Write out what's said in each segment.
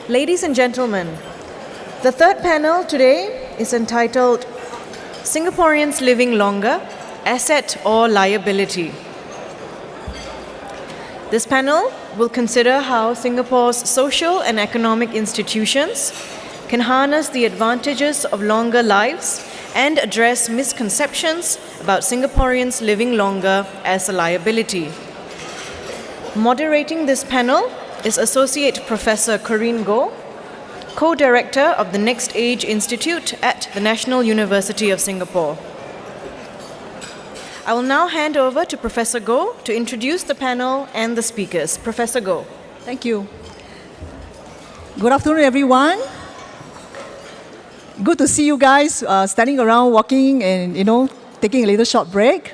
Ladies and gentlemen, the third panel today is entitled Singaporeans Living Longer, Asset or Liability. This panel will consider how Singapore's social and economic institutions can harness the advantages of longer lives and address misconceptions about Singaporeans living longer as a liability. Moderating this panel is Associate Professor Corinne Goh, Co-Director of the Next Age Institute at the National University of Singapore. I will now hand over to Professor Goh to introduce the panel and the speakers. Professor Goh. Thank you. Good afternoon, everyone. Good to see you guys standing around, walking, and taking a little short break.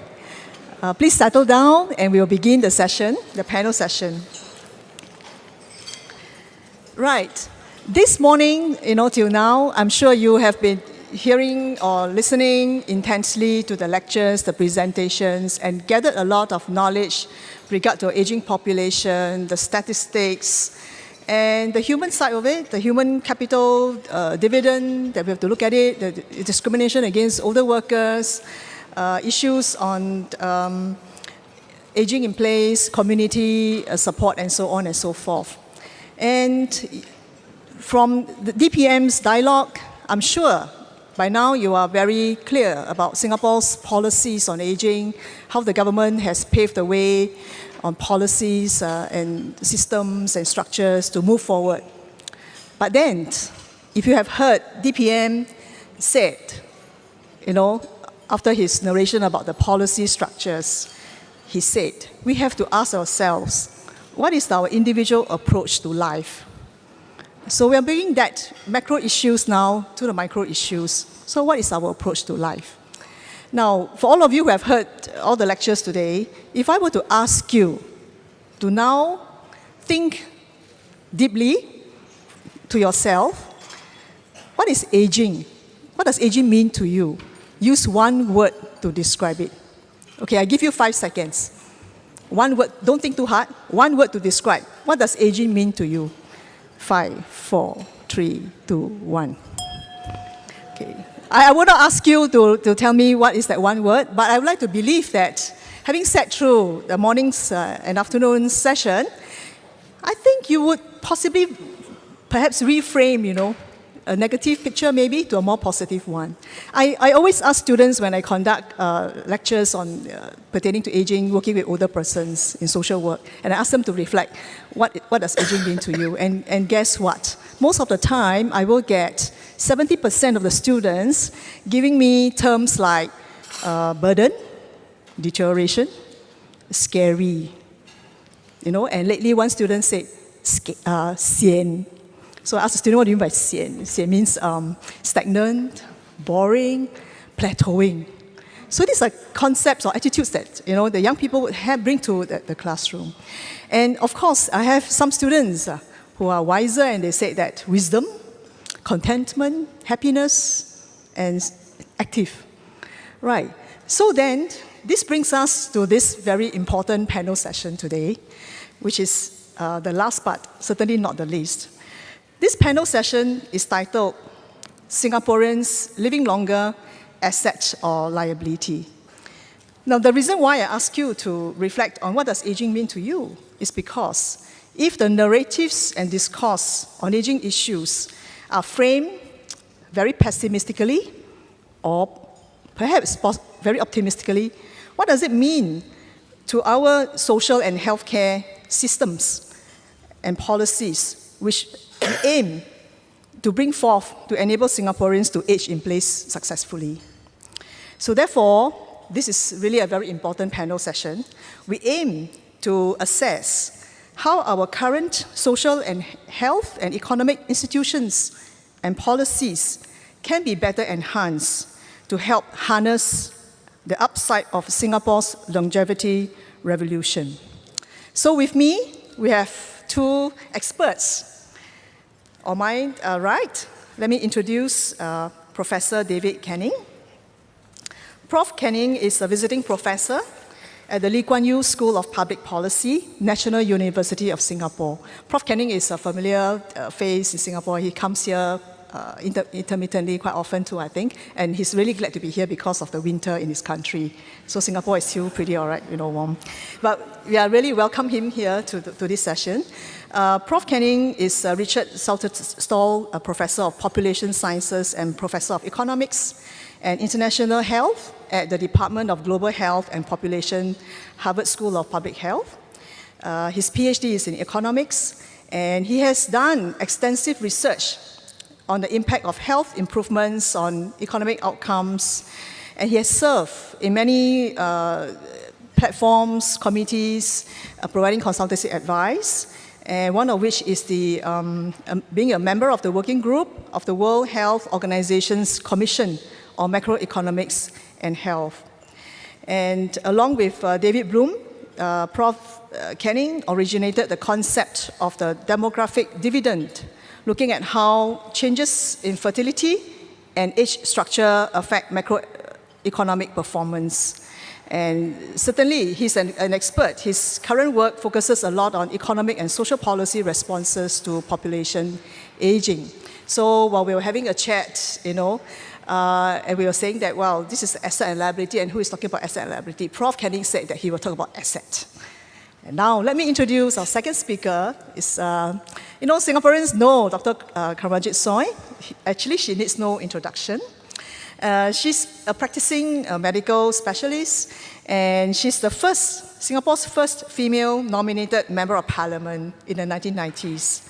Please settle down, and we will begin the session, the panel session. Right. This morning, till now, I'm sure you have been hearing or listening intensely to the lectures, the presentations, and gathered a lot of knowledge regard to aging population, the statistics, and the human side of it, the human capital dividend, that we have to look at it, the discrimination against older workers, issues on aging in place, community support, and so on and so forth. And from the DPM's dialogue, I'm sure by now you are very clear about Singapore's policies on aging, how the government has paved the way on policies and systems and structures to move forward. But then, if you have heard DPM said, after his narration about the policy structures, he said, we have to ask ourselves, what is our individual approach to life? So we are bringing that macro issues now to the micro issues. So what is our approach to life? Now, for all of you who have heard all the lectures today, if I were to ask you to now think deeply to yourself, what is aging? What does aging mean to you? Use one word to describe it. Okay, I give you 5 seconds. One word, don't think too hard. One word to describe. What does aging mean to you? 5, 4, 3, 2, 1. Okay. I will not ask you to tell me what is that one word, but I would like to believe that having sat through the morning's and afternoon session, I think you would possibly perhaps reframe, a negative picture maybe to a more positive one. I always ask students when I conduct lectures on pertaining to aging, working with older persons in social work, and I ask them to reflect, what does aging mean to you? And guess what? Most of the time, I will get 70% of the students giving me terms like burden, deterioration, scary, and lately one student said, sian. So I asked the student, what do you mean by sian? Sian means stagnant, boring, plateauing. So these are concepts or attitudes that the young people would bring to the classroom. And of course, I have some students who are wiser, and they say that wisdom, contentment, happiness, and active. Right. So then, this brings us to this very important panel session today, which is the last but certainly not the least. This panel session is titled Singaporeans Living Longer, Asset or Liability. Now, the reason why I ask you to reflect on what does aging mean to you is because if the narratives and discourse on aging issues are framed very pessimistically or perhaps very optimistically, what does it mean to our social and healthcare systems and policies which we aim to bring forth to enable Singaporeans to age in place successfully? So therefore, this is really a very important panel session. We aim to assess how our current social and health and economic institutions and policies can be better enhanced to help harness the upside of Singapore's longevity revolution. So with me, we have 2 experts. On my right, let me introduce Professor David Canning. Prof. Canning is a visiting professor at the Lee Kuan Yew School of Public Policy, National University of Singapore. Prof. Canning is a familiar face in Singapore. He comes here intermittently quite often too, I think, and he's really glad to be here because of the winter in his country. So Singapore is still pretty all right, warm. But we are really welcome him here to this session. Prof. Canning is Richard Salterstall, a professor of population sciences and professor of economics and international health at the Department of Global Health and Population, Harvard School of Public Health. His PhD is in economics, and he has done extensive research on the impact of health improvements on economic outcomes, and he has served in many platforms, committees, providing consultancy advice, and one of which is being a member of the working group of the World Health Organization's Commission on Macroeconomics and Health. And along with David Bloom, Prof. Canning originated the concept of the demographic dividend, looking at how changes in fertility and age structure affect macroeconomic performance. And certainly, he's an expert. His current work focuses a lot on economic and social policy responses to population aging. So while we were having a chat, and we were saying that, well, this is asset and liability, and who is talking about asset and liability? Prof. Canning said that he will talk about asset. And now, let me introduce our second speaker. Singaporeans know Dr. Kanwaljit Soy. Actually, she needs no introduction. She's a practicing medical specialist, and she's Singapore's first female nominated member of parliament in the 1990s.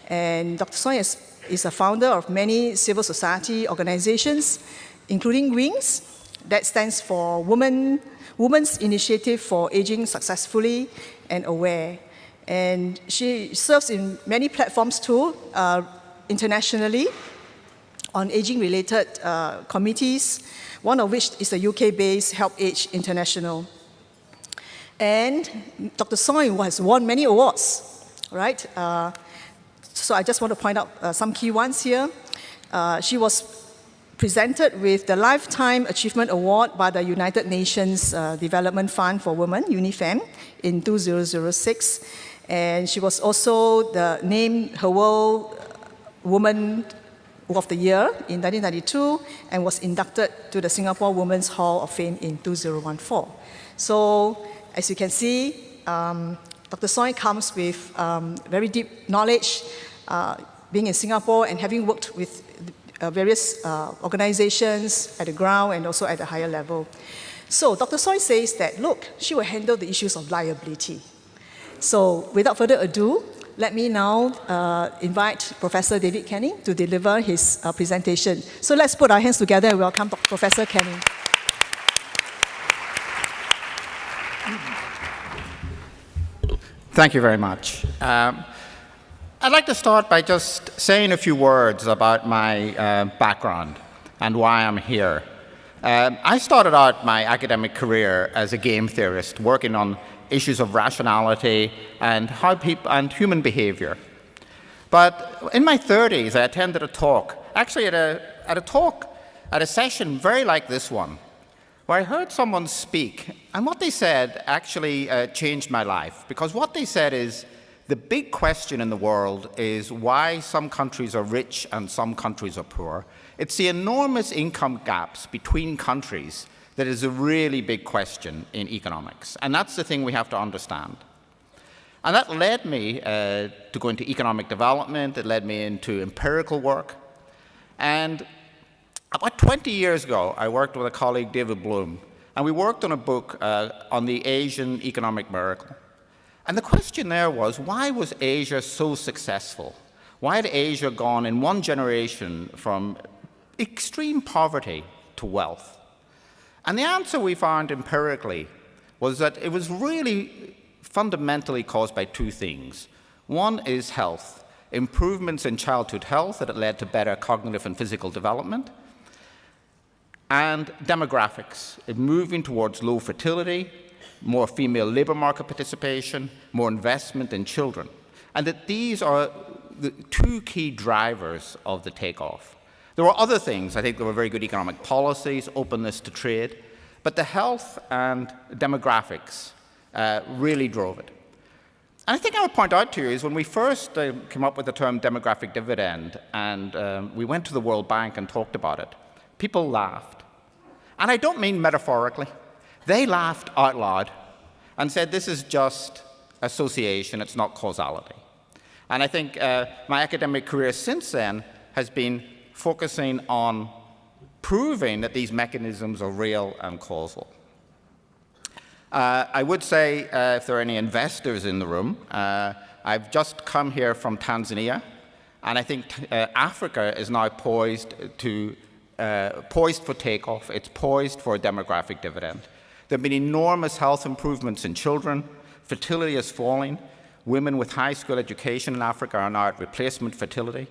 And Dr. Soy is a founder of many civil society organizations, including WINGS, that stands for Women's Initiative for Aging Successfully and Aware. And she serves in many platforms too, internationally, on aging-related committees, one of which is the UK-based Help Age International. And Dr. Soy has won many awards, right? So I just want to point out some key ones here. She was presented with the Lifetime Achievement Award by the United Nations Development Fund for Women, UNIFEM, in 2006. And she was also named her World Woman of the Year in 1992 and was inducted to the Singapore Women's Hall of Fame in 2014. So, as you can see, Dr. Soy comes with very deep knowledge, being in Singapore and having worked with various organizations at the ground and also at the higher level. So Dr. Soy says that, look, she will handle the issues of liability. So without further ado, let me now invite Professor David Canning to deliver his presentation. So let's put our hands together and welcome Professor Canning. Thank you very much. I'd like to start by just saying a few words about my background and why I'm here. I started out my academic career as a game theorist, working on issues of rationality and human behavior. But in my 30s, I attended a talk, actually at a session very like this one, where I heard someone speak, and what they said actually changed my life, because what they said is, the big question in the world is why some countries are rich and some countries are poor. It's the enormous income gaps between countries that is a really big question in economics. And that's the thing we have to understand. And that led me to go into economic development. It led me into empirical work. And about 20 years ago, I worked with a colleague, David Bloom, and we worked on a book on the Asian economic miracle. And the question there was, why was Asia so successful? Why had Asia gone in one generation from extreme poverty to wealth? And the answer we found empirically was that it was really fundamentally caused by two things. One is health, improvements in childhood health that led to better cognitive and physical development, and demographics, moving towards low fertility, more female labor market participation, more investment in children. And that these are the two key drivers of the takeoff. There were other things. I think there were very good economic policies, openness to trade. But the health and demographics really drove it. And I think I would point out to you is when we first came up with the term demographic dividend and we went to the World Bank and talked about it, people laughed. And I don't mean metaphorically. They laughed out loud and said, this is just association, it's not causality. And I think my academic career since then has been focusing on proving that these mechanisms are real and causal. I would say, if there are any investors in the room, I've just come here from Tanzania, and I think Africa is now poised for takeoff. It's poised for a demographic dividend. There have been enormous health improvements in children. Fertility is falling. Women with high school education in Africa are now at replacement fertility.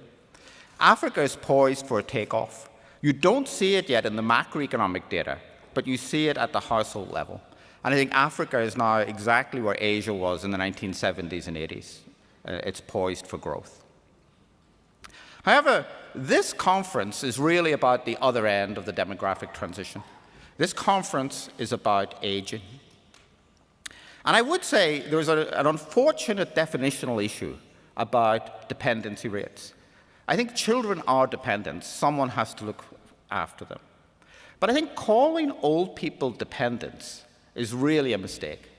Africa is poised for a takeoff. You don't see it yet in the macroeconomic data, but you see it at the household level. And I think Africa is now exactly where Asia was in the 1970s and 80s. It's poised for growth. However, this conference is really about the other end of the demographic transition. This conference is about aging. And I would say there's an unfortunate definitional issue about dependency rates. I think children are dependent. Someone has to look after them. But I think calling old people dependents is really a mistake.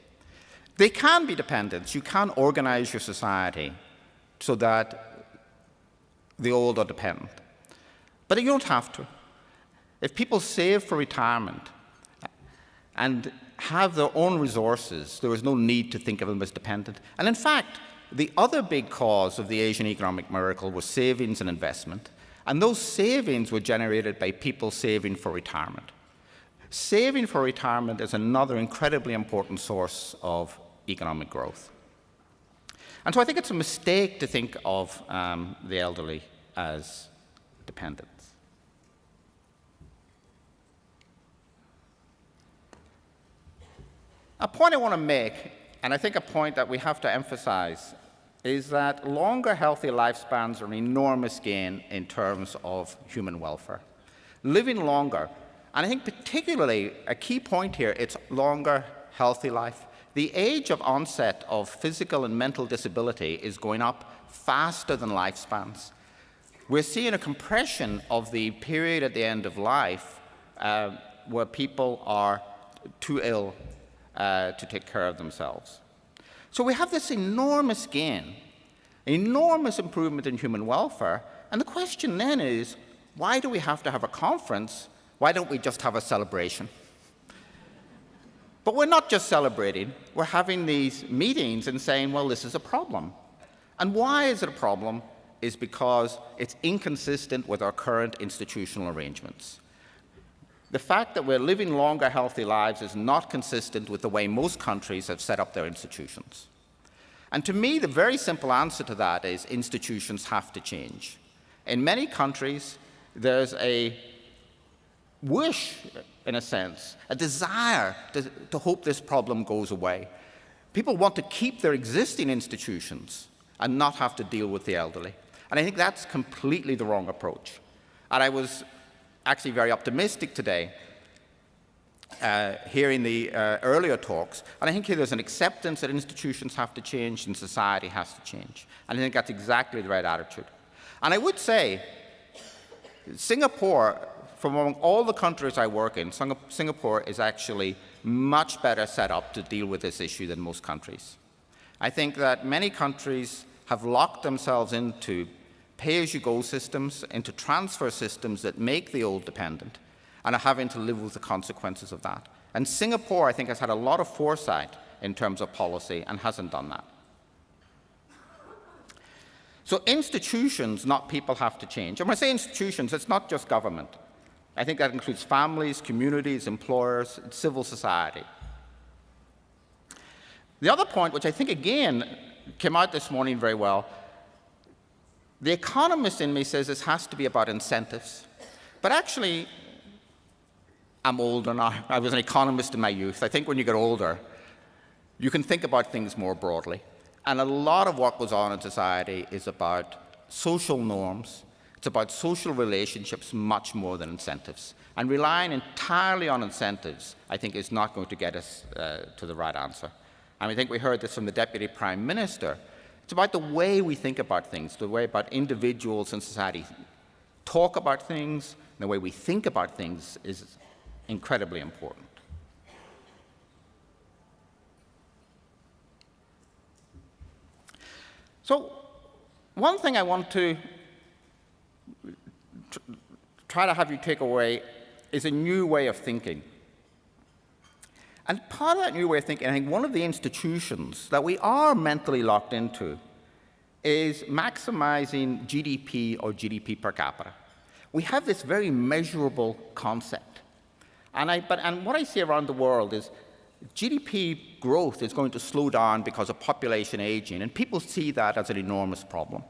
They can be dependents. You can organize your society so that the old are dependent. But you don't have to. If people save for retirement and have their own resources, there is no need to think of them as dependent. And in fact, the other big cause of the Asian economic miracle was savings and investment. And those savings were generated by people saving for retirement. Saving for retirement is another incredibly important source of economic growth. And so I think it's a mistake to think of the elderly as dependents. A point I want to make, and I think a point that we have to emphasize, is that longer healthy lifespans are an enormous gain in terms of human welfare. Living longer, and I think particularly a key point here, it's longer healthy life. The age of onset of physical and mental disability is going up faster than lifespans. We're seeing a compression of the period at the end of life where people are too ill to take care of themselves. So we have this enormous gain, enormous improvement in human welfare, and the question then is, why do we have to have a conference? Why don't we just have a celebration? But we're not just celebrating, we're having these meetings and saying, well, this is a problem. And why is it a problem? Is because it's inconsistent with our current institutional arrangements. The fact that we're living longer, healthy lives is not consistent with the way most countries have set up their institutions. And to me, the very simple answer to that is institutions have to change. In many countries, there's a wish, in a sense, a desire to hope this problem goes away. People want to keep their existing institutions and not have to deal with the elderly. And I think that's completely the wrong approach. And I was actually very optimistic today hearing the earlier talks, and I think there's an acceptance that institutions have to change and society has to change. And I think that's exactly the right attitude. And I would say, Singapore, from among all the countries I work in, Singapore is actually much better set up to deal with this issue than most countries. I think that many countries have locked themselves into pay-as-you-go systems, into transfer systems that make the old dependent, and are having to live with the consequences of that. And Singapore, I think, has had a lot of foresight in terms of policy and hasn't done that. So institutions, not people, have to change. And when I say institutions, it's not just government. I think that includes families, communities, employers, civil society. The other point, which I think, again, came out this morning very well, the economist in me says this has to be about incentives. But actually, I'm older now. I was an economist in my youth. I think when you get older, you can think about things more broadly. And a lot of what goes on in society is about social norms. It's It's about social relationships much more than incentives. And relying entirely on incentives, I think, is not going to get us to the right answer. And I think we heard this from the Deputy Prime Minister. It's about the way we think about things, the way about individuals in society talk about things, and the way we think about things is incredibly important. So, one thing I want to try to have you take away is a new way of thinking. And part of that new way of thinking, I think one of the institutions that we are mentally locked into is maximizing GDP or GDP per capita. We have this very measurable concept. And what I see around the world is GDP growth is going to slow down because of population aging, and people see that as an enormous problem.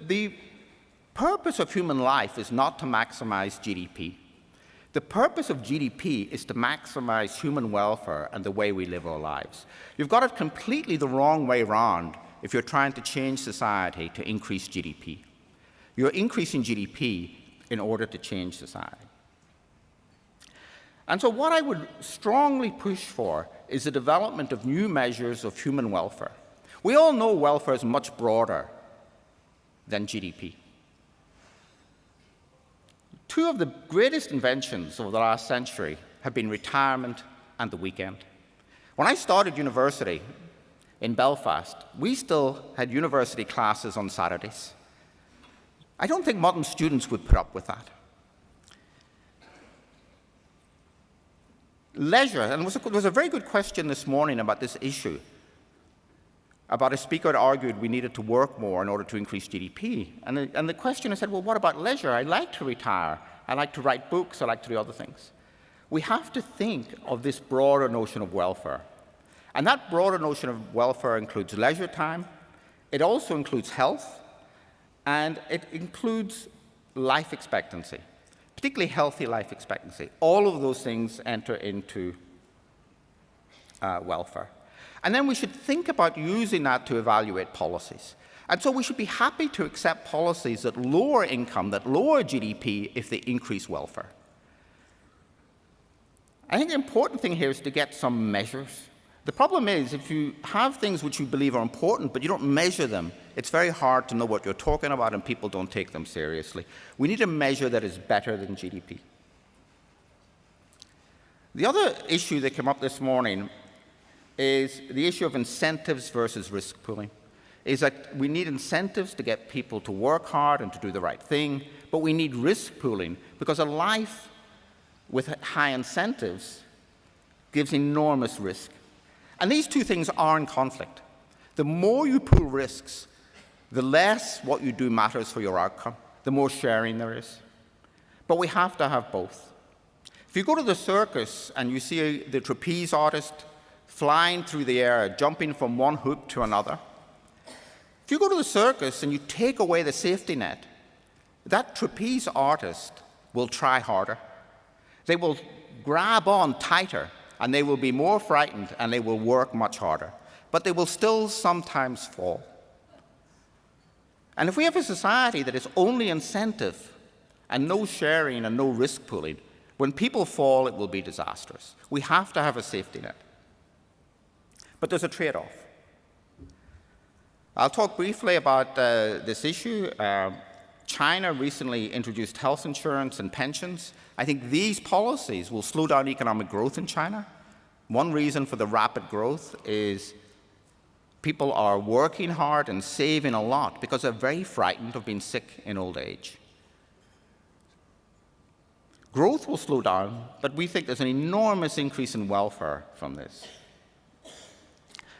The purpose of human life is not to maximize GDP. The purpose of GDP is to maximize human welfare and the way we live our lives. You've got it completely the wrong way around if you're trying to change society to increase GDP. You're increasing GDP in order to change society. And so what I would strongly push for is the development of new measures of human welfare. We all know welfare is much broader than GDP. Two of the greatest inventions of the last century have been retirement and the weekend. When I started university in Belfast, we still had university classes on Saturdays. I don't think modern students would put up with that. Leisure, and there was a very good question this morning about this issue, about a speaker that argued we needed to work more in order to increase GDP. And the questioner said, well, what about leisure? I like to retire. I like to write books. I like to do other things. We have to think of this broader notion of welfare. And that broader notion of welfare includes leisure time. It also includes health. And it includes life expectancy, particularly healthy life expectancy. All of those things enter into welfare. And then we should think about using that to evaluate policies. And so we should be happy to accept policies that lower income, that lower GDP, if they increase welfare. I think the important thing here is to get some measures. The problem is, if you have things which you believe are important, but you don't measure them, it's very hard to know what you're talking about, and people don't take them seriously. We need a measure that is better than GDP. The other issue that came up this morning is the issue of incentives versus risk pooling. Is that we need incentives to get people to work hard and to do the right thing, but we need risk pooling because a life with high incentives gives enormous risk. And these two things are in conflict. The more you pool risks, the less what you do matters for your outcome, the more sharing there is. But we have to have both. If you go to the circus and you see the trapeze artist flying through the air, jumping from one hoop to another, if you go to the circus and you take away the safety net, that trapeze artist will try harder. They will grab on tighter, and they will be more frightened, and they will work much harder. But they will still sometimes fall. And if we have a society that is only incentive and no sharing and no risk pooling, when people fall, it will be disastrous. We have to have a safety net. But there's a trade-off. I'll talk briefly about this issue. China recently introduced health insurance and pensions. I think these policies will slow down economic growth in China. One reason for the rapid growth is people are working hard and saving a lot because they're very frightened of being sick in old age. Growth will slow down, but we think there's an enormous increase in welfare from this.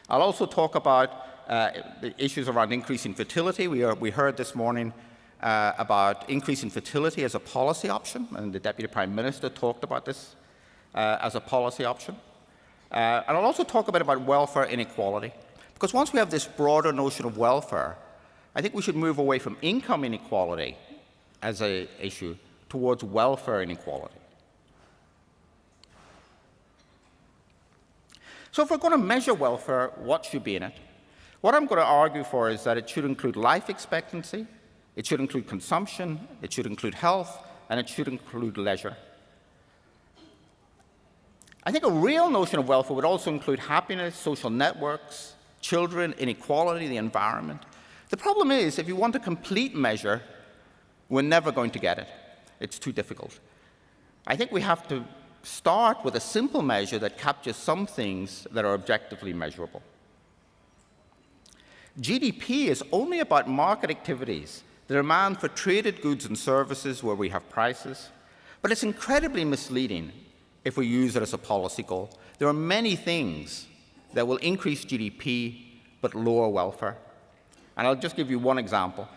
I'll also talk about the issues around increasing fertility. We heard this morning about increasing fertility as a policy option, and the Deputy Prime Minister talked about this as a policy option. And I'll also talk a bit about welfare inequality, because once we have this broader notion of welfare, I think we should move away from income inequality as an issue towards welfare inequality. So if we're going to measure welfare, what should be in it? What I'm going to argue for is that it should include life expectancy, It should include consumption, it should include health, and it should include leisure. I think a real notion of welfare would also include happiness, social networks, children, inequality, the environment. The problem is, if you want a complete measure, we're never going to get it. It's too difficult. I think we have to start with a simple measure that captures some things that are objectively measurable. GDP is only about market activities, the demand for traded goods and services where we have prices, but it's incredibly misleading if we use it as a policy goal. There are many things that will increase GDP but lower welfare. And I'll just give you one example.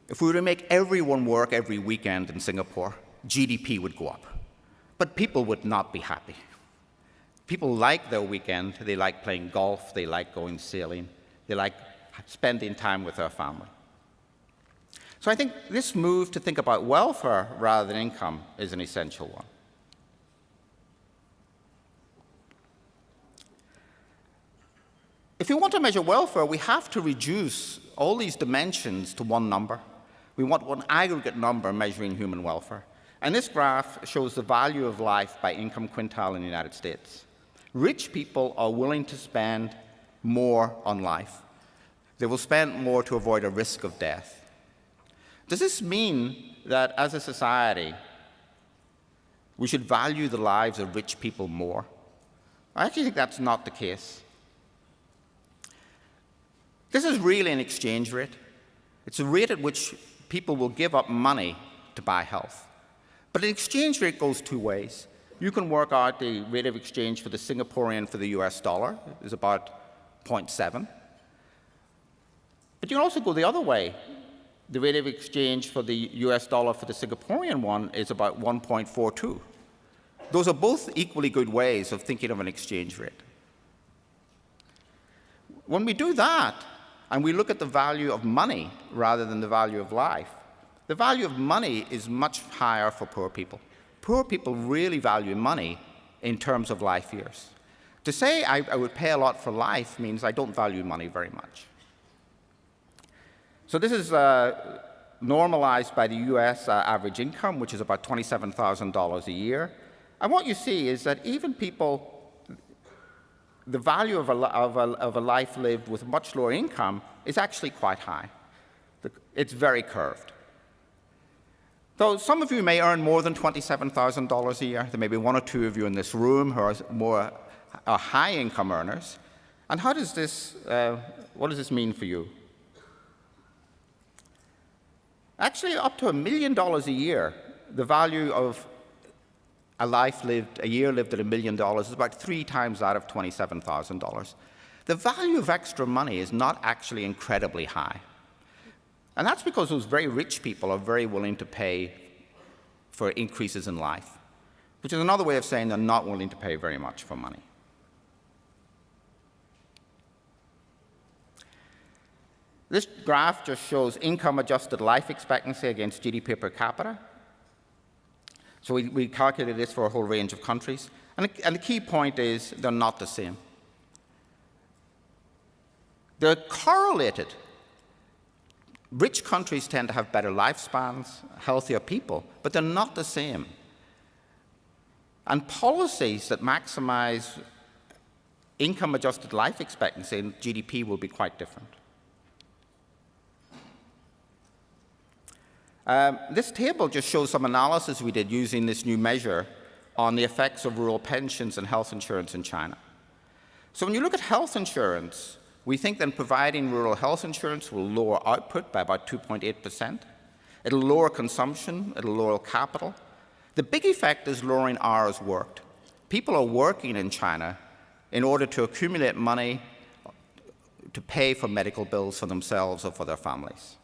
If we were to make everyone work every weekend in Singapore, GDP would go up. But people would not be happy. People like their weekend. They like playing golf. They like going sailing. They like spending time with their family. So I think this move to think about welfare rather than income is an essential one. If we want to measure welfare, we have to reduce all these dimensions to one number. We want one aggregate number measuring human welfare. And this graph shows the value of life by income quintile in the United States. Rich people are willing to spend more on life. They will spend more to avoid a risk of death. Does this mean that as a society, we should value the lives of rich people more? I actually think that's not the case. This is really an exchange rate. It's a rate at which people will give up money to buy health. But an exchange rate goes two ways. You can work out the rate of exchange for the Singaporean for the US dollar is about 0.7. But you can also go the other way. The rate of exchange for the US dollar for the Singaporean one is about 1.42. Those are both equally good ways of thinking of an exchange rate. When we do that, and we look at the value of money rather than the value of life, the value of money is much higher for poor people. Poor people really value money in terms of life years. To say I would pay a lot for life means I don't value money very much. So this is normalized by the US average income, which is about $27,000 a year. And what you see is that even people, the value of a life lived with much lower income is actually quite high. It's very curved. Though some of you may earn more than $27,000 a year. There may be one or two of you in this room who are high-income earners. And what does this mean for you? Actually, up to $1 million a year, the value of a year lived at $1 million is about 3 times that of $27,000. The value of extra money is not actually incredibly high. And that's because those very rich people are very willing to pay for increases in life, which is another way of saying they're not willing to pay very much for money. This graph just shows income-adjusted life expectancy against GDP per capita. So we calculated this for a whole range of countries. And the key point is they're not the same. They're correlated. Rich countries tend to have better lifespans, healthier people, but they're not the same. And policies that maximize income-adjusted life expectancy and GDP will be quite different. This table just shows some analysis we did using this new measure on the effects of rural pensions and health insurance in China. So when you look at health insurance, we think that providing rural health insurance will lower output by about 2.8%. It'll lower consumption, it'll lower capital. The big effect is lowering hours worked. People are working in China in order to accumulate money to pay for medical bills for themselves or for their families.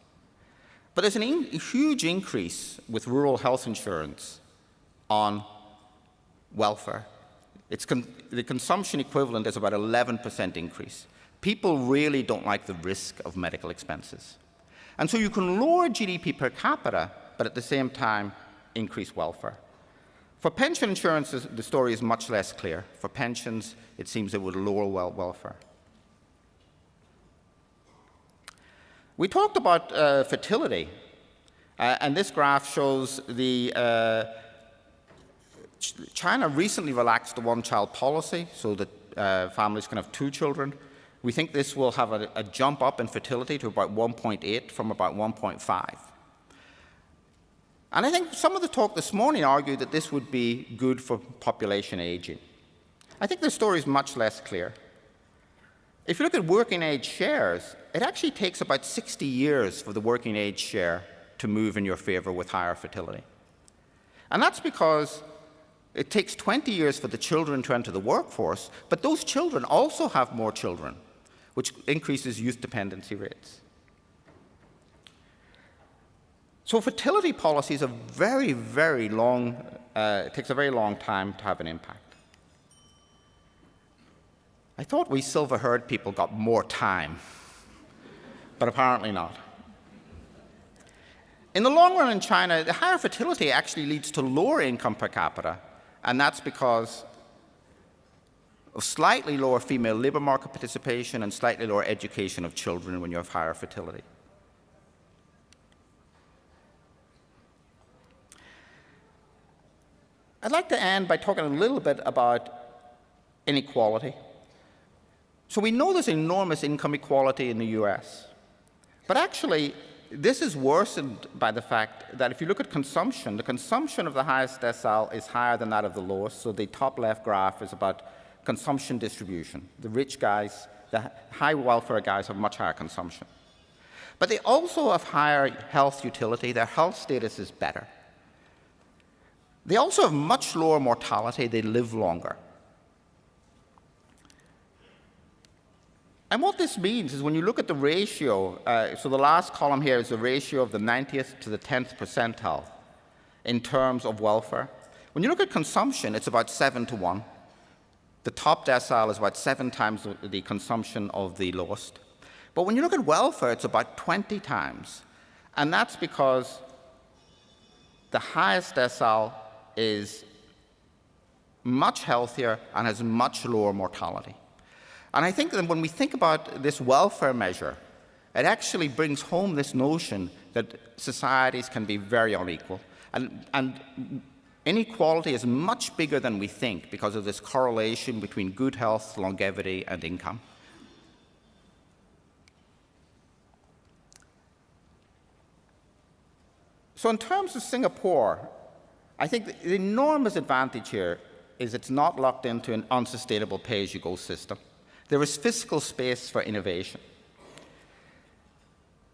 But there's a huge increase with rural health insurance on welfare. The consumption equivalent is about 11% increase. People really don't like the risk of medical expenses. And so you can lower GDP per capita, but at the same time, increase welfare. For pension insurance, the story is much less clear. For pensions, it seems it would lower welfare. We talked about fertility, and this graph shows the China recently relaxed the one-child policy so that families can have 2 children. We think this will have a jump up in fertility to about 1.8 from about 1.5. And I think some of the talk this morning argued that this would be good for population aging. I think the story is much less clear. If you look at working age shares, it actually takes about 60 years for the working age share to move in your favor with higher fertility. And that's because it takes 20 years for the children to enter the workforce, but those children also have more children, which increases youth dependency rates. So fertility policies are very, very long, it takes a very long time to have an impact. I thought we silver-haired people got more time, but apparently not. In the long run in China, the higher fertility actually leads to lower income per capita, and that's because of slightly lower female labor market participation and slightly lower education of children when you have higher fertility. I'd like to end by talking a little bit about inequality. So we know there's enormous income equality in the US, but actually this is worsened by the fact that if you look at consumption, the consumption of the highest decile is higher than that of the lowest. So the top left graph is about consumption distribution. The rich guys, the high welfare guys have much higher consumption. But they also have higher health utility. Their health status is better. They also have much lower mortality. They live longer. And what this means is when you look at the ratio, so the last column here is the ratio of the 90th to the 10th percentile in terms of welfare. When you look at consumption, it's about 7 to 1. The top decile is about 7 times the consumption of the lowest. But when you look at welfare, it's about 20 times. And that's because the highest decile is much healthier and has much lower mortality. And I think that when we think about this welfare measure, it actually brings home this notion that societies can be very unequal. And inequality is much bigger than we think because of this correlation between good health, longevity, and income. So in terms of Singapore, I think the enormous advantage here is it's not locked into an unsustainable pay-as-you-go system. There is fiscal space for innovation.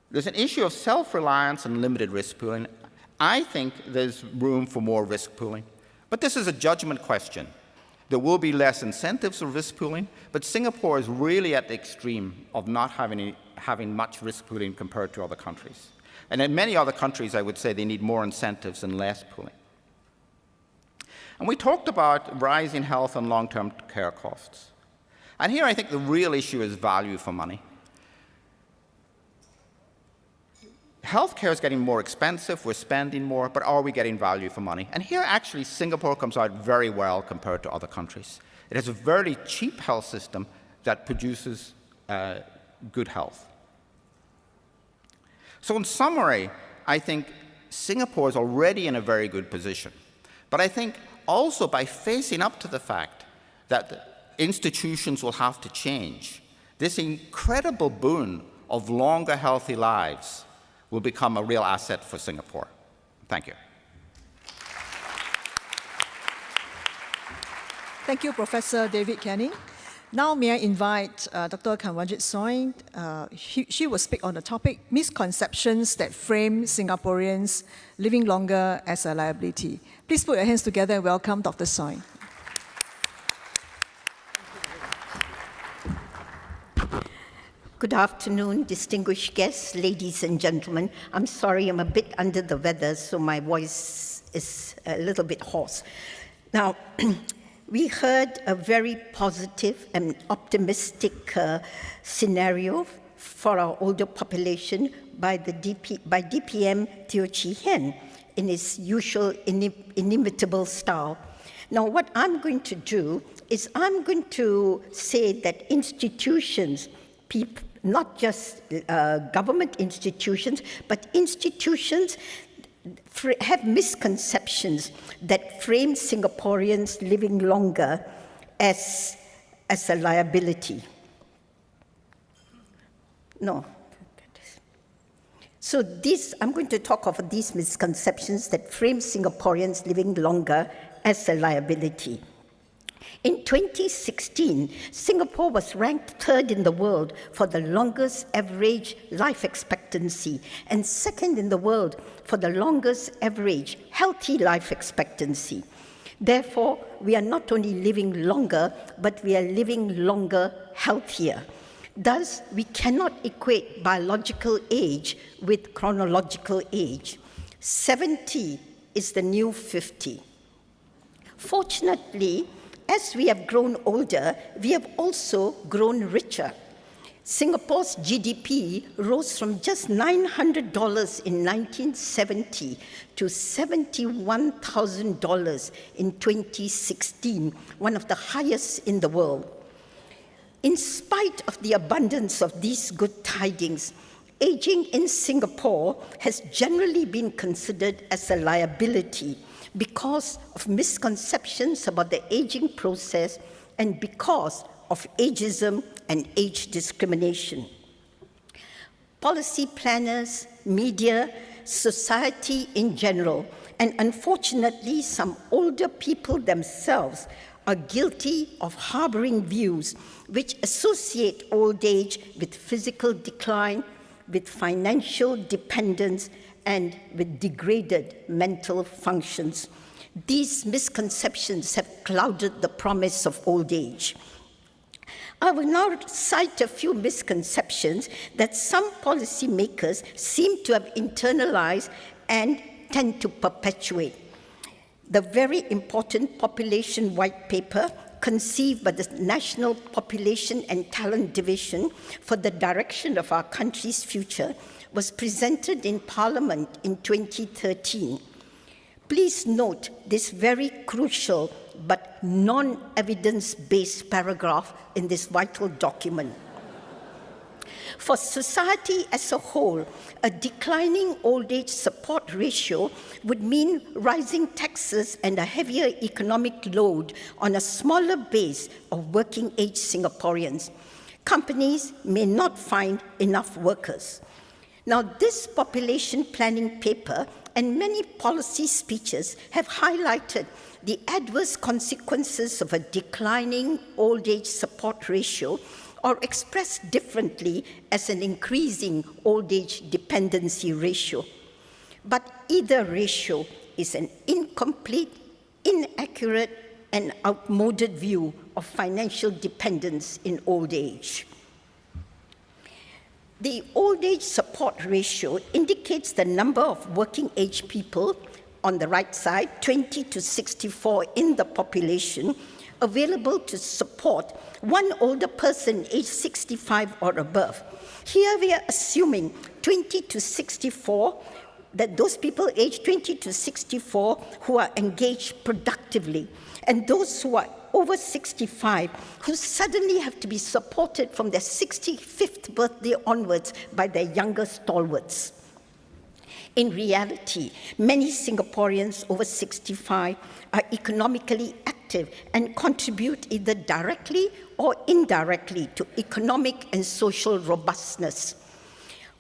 There's an issue of self-reliance and limited risk pooling. I think there's room for more risk pooling, but this is a judgment question. There will be less incentives for risk pooling, but Singapore is really at the extreme of not having much risk pooling compared to other countries. And in many other countries, I would say they need more incentives and less pooling. And we talked about rising health and long-term care costs. And here I think the real issue is value for money. Healthcare is getting more expensive, we're spending more, but are we getting value for money? And here actually Singapore comes out very well compared to other countries. It has a very cheap health system that produces good health. So in summary, I think Singapore is already in a very good position. But I think also by facing up to the fact that institutions will have to change, this incredible boon of longer, healthy lives will become a real asset for Singapore. Thank you. Thank you, Professor David Canning. Now may I invite Dr. Kanwaljit Soin. She will speak on the topic, misconceptions that frame Singaporeans living longer as a liability. Please put your hands together and welcome Dr. Soin. Good afternoon, distinguished guests, ladies and gentlemen. I'm sorry, I'm a bit under the weather, so my voice is a little bit hoarse. Now, we heard a very positive and optimistic scenario for our older population by DPM Teo Chee Hean in his usual inimitable style. Now, what I'm going to do is I'm going to say that institutions, not just government institutions, but institutions have misconceptions that frame Singaporeans living longer as a liability. No. So I'm going to talk of these misconceptions that frame Singaporeans living longer as a liability. In 2016, Singapore was ranked 3rd in the world for the longest average life expectancy and 2nd in the world for the longest average healthy life expectancy. Therefore, we are not only living longer, but we are living longer healthier. Thus, we cannot equate biological age with chronological age. 70 is the new 50. Fortunately, as we have grown older, we have also grown richer. Singapore's GDP rose from just $900 in 1970 to $71,000 in 2016, one of the highest in the world. In spite of the abundance of these good tidings, aging in Singapore has generally been considered as a liability because of misconceptions about the aging process and because of ageism and age discrimination. Policy planners, media, society in general, and unfortunately some older people themselves are guilty of harboring views which associate old age with physical decline, with financial dependence, and with degraded mental functions. These misconceptions have clouded the promise of old age. I will now cite a few misconceptions that some policymakers seem to have internalized and tend to perpetuate. The very important population white paper conceived by the National Population and Talent Division for the direction of our country's future was presented in Parliament in 2013. Please note this very crucial but non-evidence-based paragraph in this vital document. For society as a whole, a declining old age support ratio would mean rising taxes and a heavier economic load on a smaller base of working age Singaporeans. Companies may not find enough workers. Now, this population planning paper and many policy speeches have highlighted the adverse consequences of a declining old age support ratio, or expressed differently as an increasing old age dependency ratio. But either ratio is an incomplete, inaccurate, and outmoded view of financial dependence in old age. The old age support ratio indicates the number of working age people on the right side, 20 to 64 in the population, available to support one older person aged 65 or above. Here we are assuming 20 to 64, that those people aged 20 to 64 who are engaged productively, and those who are over 65 who suddenly have to be supported from their 65th birthday onwards by their younger stalwarts. In reality, many Singaporeans over 65 are economically active and contribute either directly or indirectly to economic and social robustness.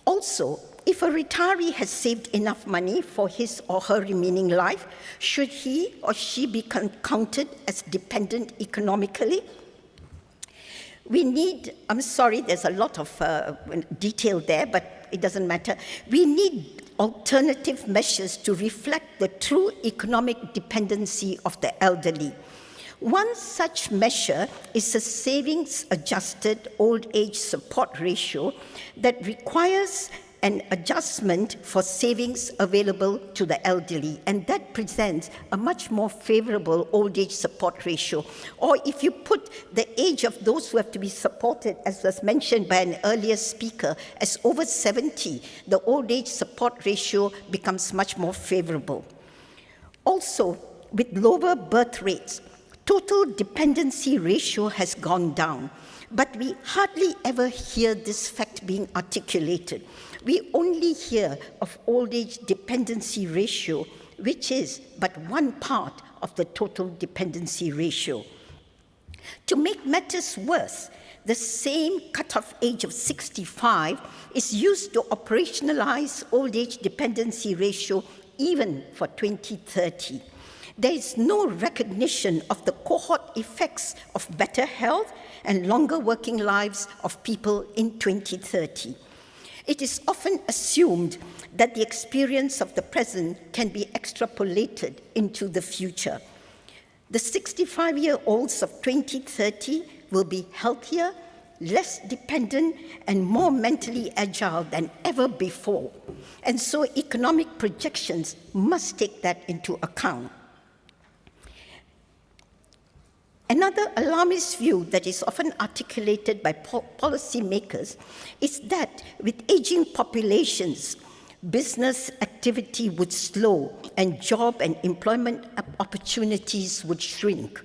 Also, if a retiree has saved enough money for his or her remaining life, should he or she be counted as dependent economically? We need, I'm sorry, there's a lot of detail there, but it doesn't matter. We need alternative measures to reflect the true economic dependency of the elderly. One such measure is a savings-adjusted old age support ratio that requires an adjustment for savings available to the elderly, and that presents a much more favorable old age support ratio. Or if you put the age of those who have to be supported, as was mentioned by an earlier speaker, as over 70, the old age support ratio becomes much more favorable. Also, with lower birth rates, total dependency ratio has gone down. But we hardly ever hear this fact being articulated. We only hear of old age dependency ratio, which is but one part of the total dependency ratio. To make matters worse, the same cutoff age of 65 is used to operationalize old age dependency ratio even for 2030. There is no recognition of the cohort effects of better health and longer working lives of people in 2030. It is often assumed that the experience of the present can be extrapolated into the future. The 65-year-olds of 2030 will be healthier, less dependent, and more mentally agile than ever before. And so economic projections must take that into account. Another alarmist view that is often articulated by policymakers is that with aging populations, business activity would slow and job and employment opportunities would shrink.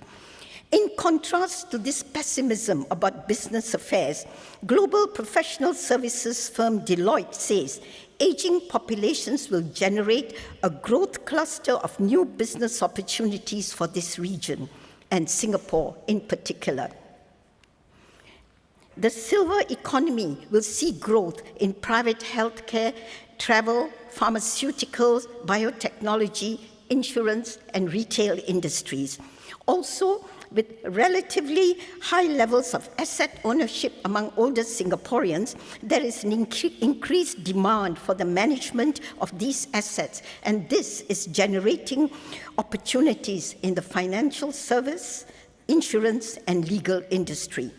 In contrast to this pessimism about business affairs, global professional services firm Deloitte says aging populations will generate a growth cluster of new business opportunities for this region, and Singapore in particular. The silver economy will see growth in private healthcare, travel, pharmaceuticals, biotechnology, insurance, and retail industries. Also, with relatively high levels of asset ownership among older Singaporeans, there is an increased demand for the management of these assets, and this is generating opportunities in the financial service, insurance, and legal industry.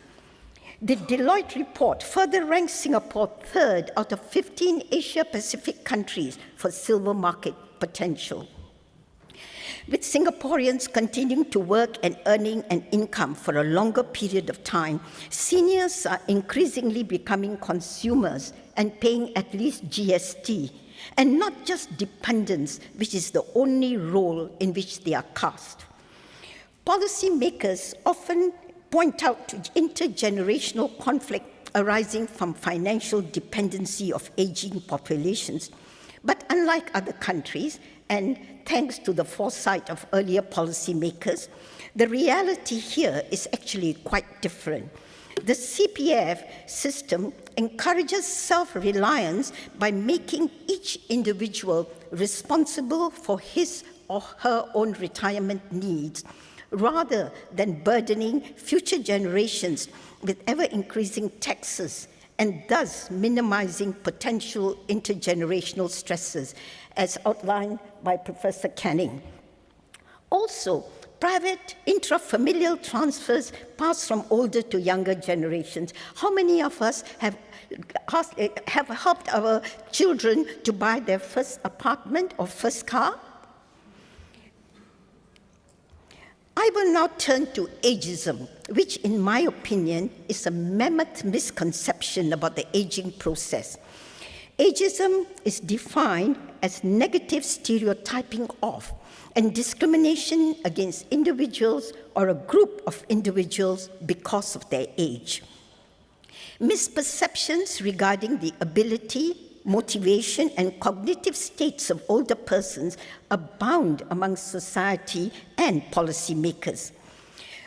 The Deloitte report further ranks Singapore third out of 15 Asia-Pacific countries for silver market potential. With Singaporeans continuing to work and earning an income for a longer period of time, seniors are increasingly becoming consumers and paying at least GST, and not just dependents, which is the only role in which they are cast. Policymakers often point out to intergenerational conflict arising from financial dependency of aging populations. But unlike other countries, and thanks to the foresight of earlier policymakers, the reality here is actually quite different. The CPF system encourages self-reliance by making each individual responsible for his or her own retirement needs, rather than burdening future generations with ever-increasing taxes and thus minimizing potential intergenerational stresses, as outlined by Professor Canning. Also, private intrafamilial transfers pass from older to younger generations. How many of us have helped our children to buy their first apartment or first car? I will now turn to ageism, which in my opinion is a mammoth misconception about the aging process. Ageism is defined as negative stereotyping of and discrimination against individuals or a group of individuals because of their age. Misperceptions regarding the ability, motivation, and cognitive states of older persons abound among society and policymakers.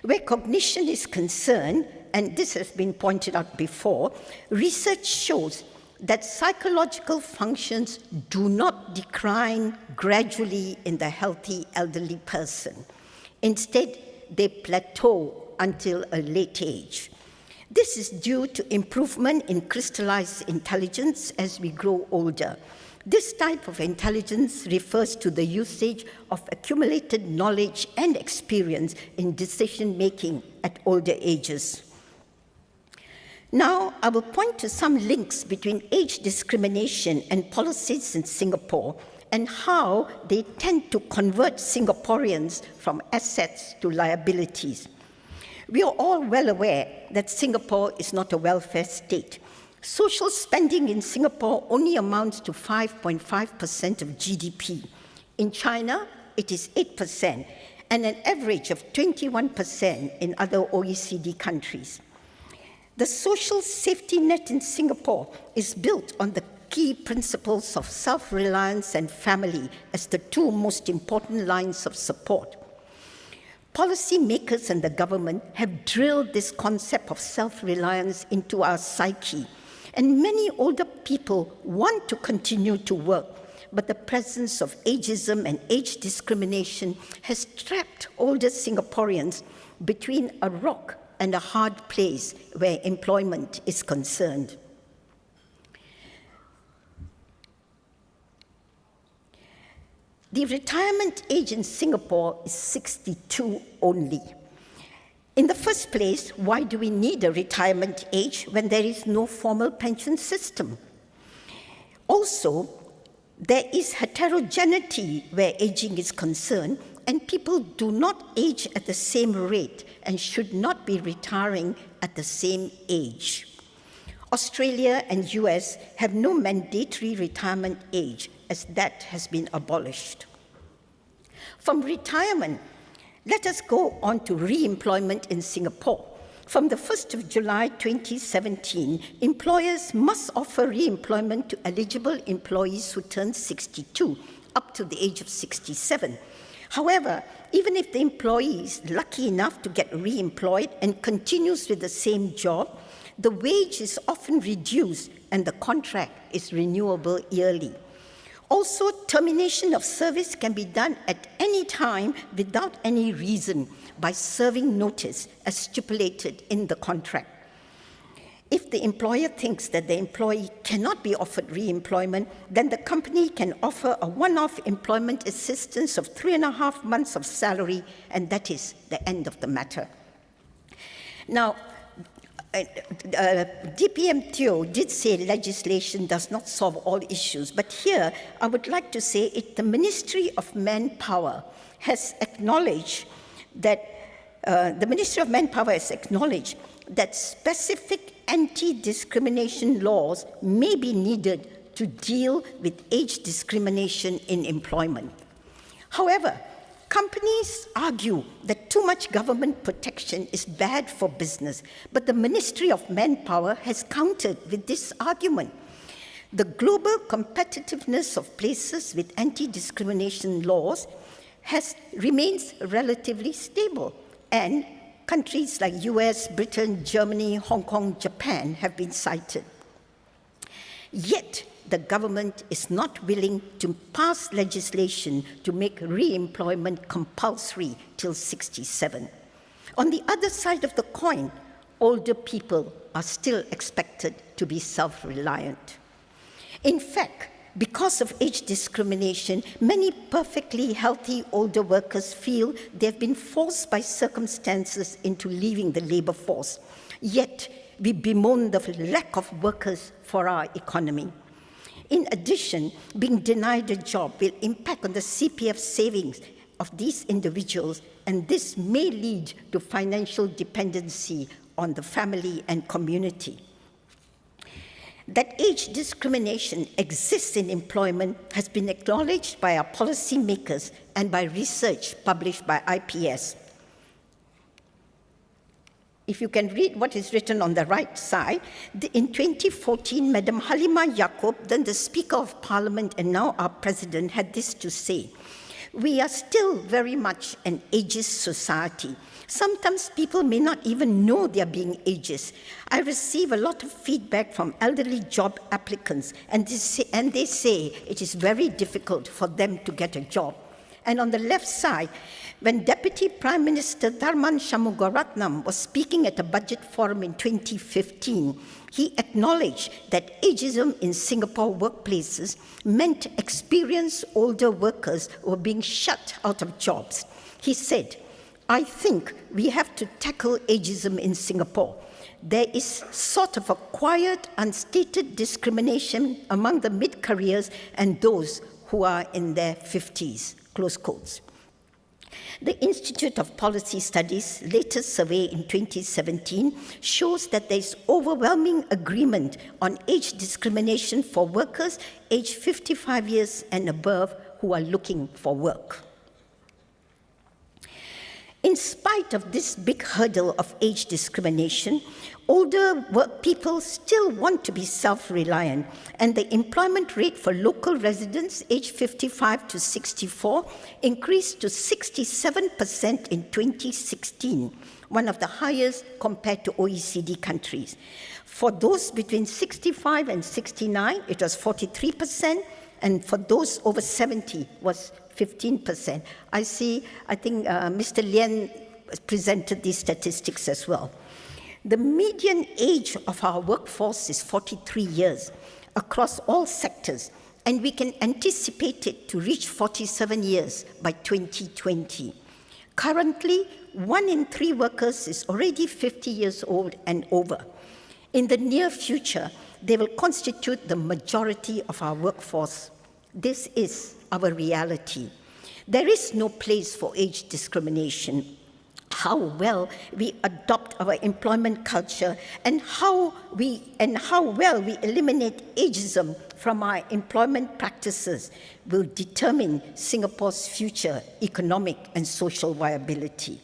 Where cognition is concerned, and this has been pointed out before, research shows that psychological functions do not decline gradually in the healthy elderly person. Instead, they plateau until a late age. This is due to improvement in crystallized intelligence as we grow older. This type of intelligence refers to the usage of accumulated knowledge and experience in decision-making at older ages. Now, I will point to some links between age discrimination and policies in Singapore and how they tend to convert Singaporeans from assets to liabilities. We are all well aware that Singapore is not a welfare state. Social spending in Singapore only amounts to 5.5% of GDP. In China, it is 8%, and an average of 21% in other OECD countries. The social safety net in Singapore is built on the key principles of self-reliance and family as the two most important lines of support. Policymakers and the government have drilled this concept of self-reliance into our psyche, and many older people want to continue to work, but the presence of ageism and age discrimination has trapped older Singaporeans between a rock and a hard place where employment is concerned. The retirement age in Singapore is 62 only. In the first place, why do we need a retirement age when there is no formal pension system? Also, there is heterogeneity where aging is concerned, and people do not age at the same rate and should not be retiring at the same age. Australia and US have no mandatory retirement age, as that has been abolished. From retirement, let us go on to re-employment in Singapore. From the 1st of July 2017, employers must offer re-employment to eligible employees who turn 62 up to the age of 67. However, even if the employee is lucky enough to get re-employed and continues with the same job, the wage is often reduced and the contract is renewable yearly. Also, termination of service can be done at any time without any reason by serving notice as stipulated in the contract. If the employer thinks that the employee cannot be offered re-employment, then the company can offer a one-off employment assistance of 3.5 months of salary, and that is the end of the matter. Now, DPM Teo did say legislation does not solve all issues, but here I would like to say the Ministry of Manpower has acknowledged that specific anti-discrimination laws may be needed to deal with age discrimination in employment. However, companies argue that too much government protection is bad for business, but the Ministry of Manpower has countered with this argument. The global competitiveness of places with anti-discrimination laws remains relatively stable, and countries like US, Britain, Germany, Hong Kong, Japan have been cited. Yet, the government is not willing to pass legislation to make re-employment compulsory till 67. On the other side of the coin, older people are still expected to be self-reliant. In fact, because of age discrimination, many perfectly healthy older workers feel they've been forced by circumstances into leaving the labor force. Yet, we bemoan the lack of workers for our economy. In addition, being denied a job will impact on the CPF savings of these individuals, and this may lead to financial dependency on the family and community. That age discrimination exists in employment has been acknowledged by our policymakers and by research published by IPS. If you can read what is written on the right side, in 2014, Madam Halima Yaakob, then the Speaker of Parliament and now our President, had this to say: "We are still very much an ageist society. Sometimes people may not even know they are being ageist. I receive a lot of feedback from elderly job applicants, and they say it is very difficult for them to get a job." And on the left side, when Deputy Prime Minister Tharman Shanmugaratnam was speaking at a budget forum in 2015, he acknowledged that ageism in Singapore workplaces meant experienced older workers were being shut out of jobs. He said, "I think we have to tackle ageism in Singapore. There is sort of a quiet, unstated discrimination among the mid-careers and those who are in their 50s." Close quotes. The Institute of Policy Studies' latest survey in 2017 shows that there is overwhelming agreement on age discrimination for workers aged 55 years and above who are looking for work. In spite of this big hurdle of age discrimination, older work people still want to be self-reliant, and the employment rate for local residents aged 55 to 64 increased to 67% in 2016, one of the highest compared to OECD countries. For those between 65 and 69, it was 43%, and for those over 70 was 15%. I think Mr. Lien presented these statistics as well. The median age of our workforce is 43 years across all sectors, and we can anticipate it to reach 47 years by 2020. Currently, 1 in 3 workers is already 50 years old and over. In the near future, they will constitute the majority of our workforce. This is our reality. There is no place for age discrimination. How well we adopt our employment culture and how well we eliminate ageism from our employment practices will determine Singapore's future economic and social viability.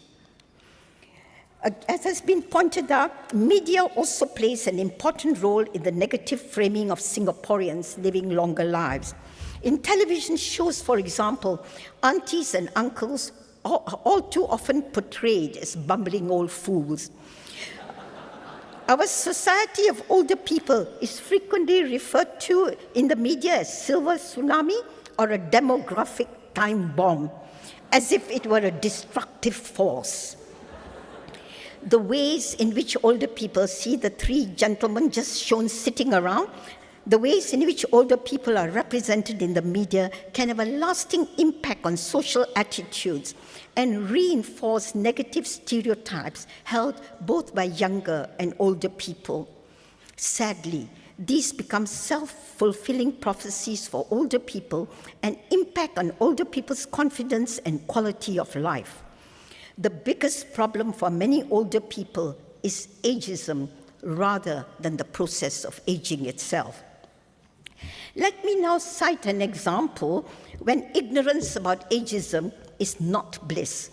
As has been pointed out, media also plays an important role in the negative framing of Singaporeans living longer lives. In television shows, for example, aunties and uncles are all too often portrayed as bumbling old fools. Our society of older people is frequently referred to in the media as silver tsunami or a demographic time bomb, as if it were a destructive force. The ways in which older people see the 3 gentlemen just shown sitting around, the ways in which older people are represented in the media can have a lasting impact on social attitudes and reinforce negative stereotypes held both by younger and older people. Sadly, these become self-fulfilling prophecies for older people and impact on older people's confidence and quality of life. The biggest problem for many older people is ageism rather than the process of aging itself. Let me now cite an example when ignorance about ageism is not bliss.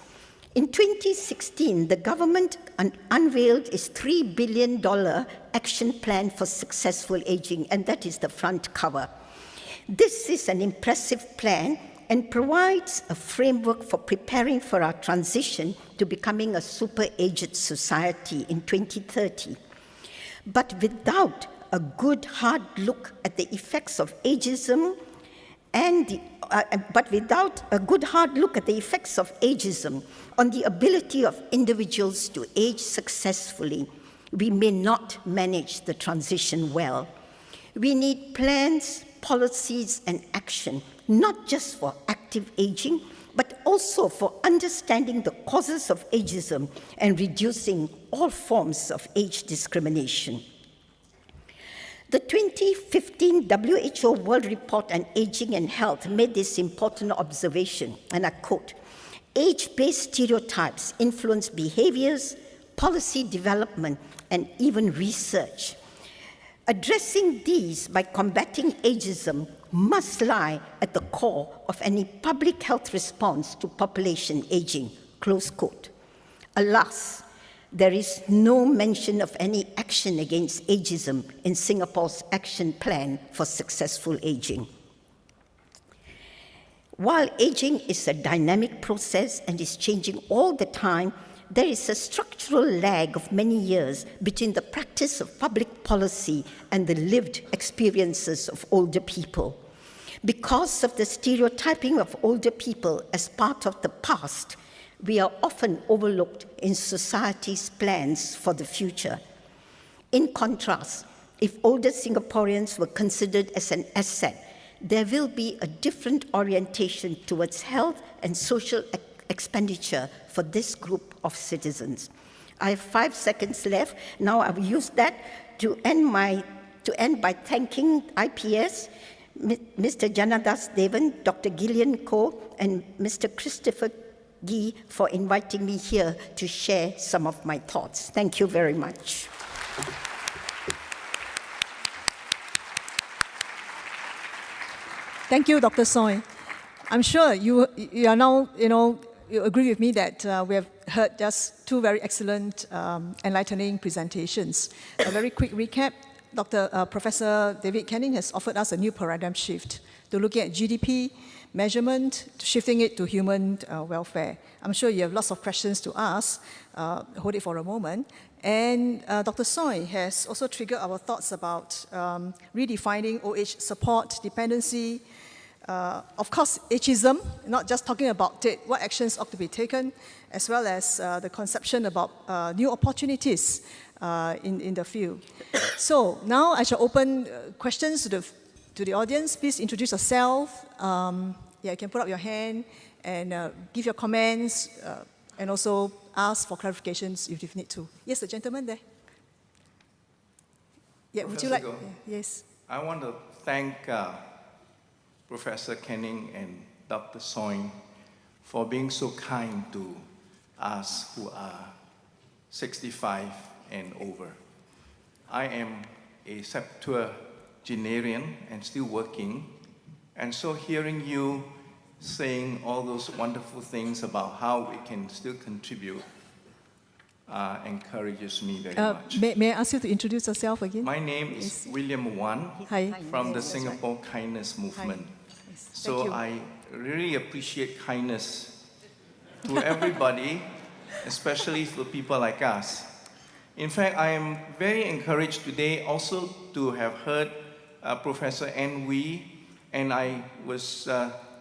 In 2016, the government unveiled its $3 billion action plan for successful aging, and that is the front cover. This is an impressive plan and provides a framework for preparing for our transition to becoming a super-aged society in 2030. But without a good hard look at the effects of ageism on the ability of individuals to age successfully, we may not manage the transition well. We need plans, policies, and action, not just for active aging, but also for understanding the causes of ageism and reducing all forms of age discrimination. The 2015 WHO World Report on Aging and Health made this important observation, and I quote, "Age-based stereotypes influence behaviors, policy development, and even research. Addressing these by combating ageism must lie at the core of any public health response to population aging," close quote. Alas, there is no mention of any action against ageism in Singapore's action plan for successful aging. While aging is a dynamic process and is changing all the time, there is a structural lag of many years between the practice of public policy and the lived experiences of older people. Because of the stereotyping of older people as part of the past, we are often overlooked in society's plans for the future. In contrast, if older Singaporeans were considered as an asset, there will be a different orientation towards health and social expenditure for this group of citizens. I have 5 seconds left. Now I will use that to end by thanking IPS, Mr. Janadas Devan, Dr. Gillian Koh, and Mr. Christopher Gee for inviting me here to share some of my thoughts. Thank you very much. Thank you, Dr. Soy. I'm sure you are now, you agree with me that we have heard just two very excellent, enlightening presentations. A very quick recap. Professor David Canning has offered us a new paradigm shift to looking at GDP measurement, shifting it to human welfare. I'm sure you have lots of questions to ask. Hold it for a moment. And Dr. Soy has also triggered our thoughts about redefining OH support, dependency, of course, ageism, not just talking about it, what actions ought to be taken, as well as the conception about new opportunities in the field. So now I shall open questions to the audience. Please introduce yourself. You can put up your hand and give your comments and also ask for clarifications if you need to. Yes, the gentleman there. Yeah, would you like? Go. Yes. I want to thank Professor Canning and Dr. Soin for being so kind to us who are 65 and over. I am a septuagenarian and still working, and so hearing you saying all those wonderful things about how we can still contribute encourages me very much. May I ask you to introduce yourself again? My name is William Wan Hi. from the Singapore Kindness Movement. Yes, thank So you. I really appreciate kindness to everybody, especially for people like us. In fact, I am very encouraged today also to have heard Professor N. Wee, and I was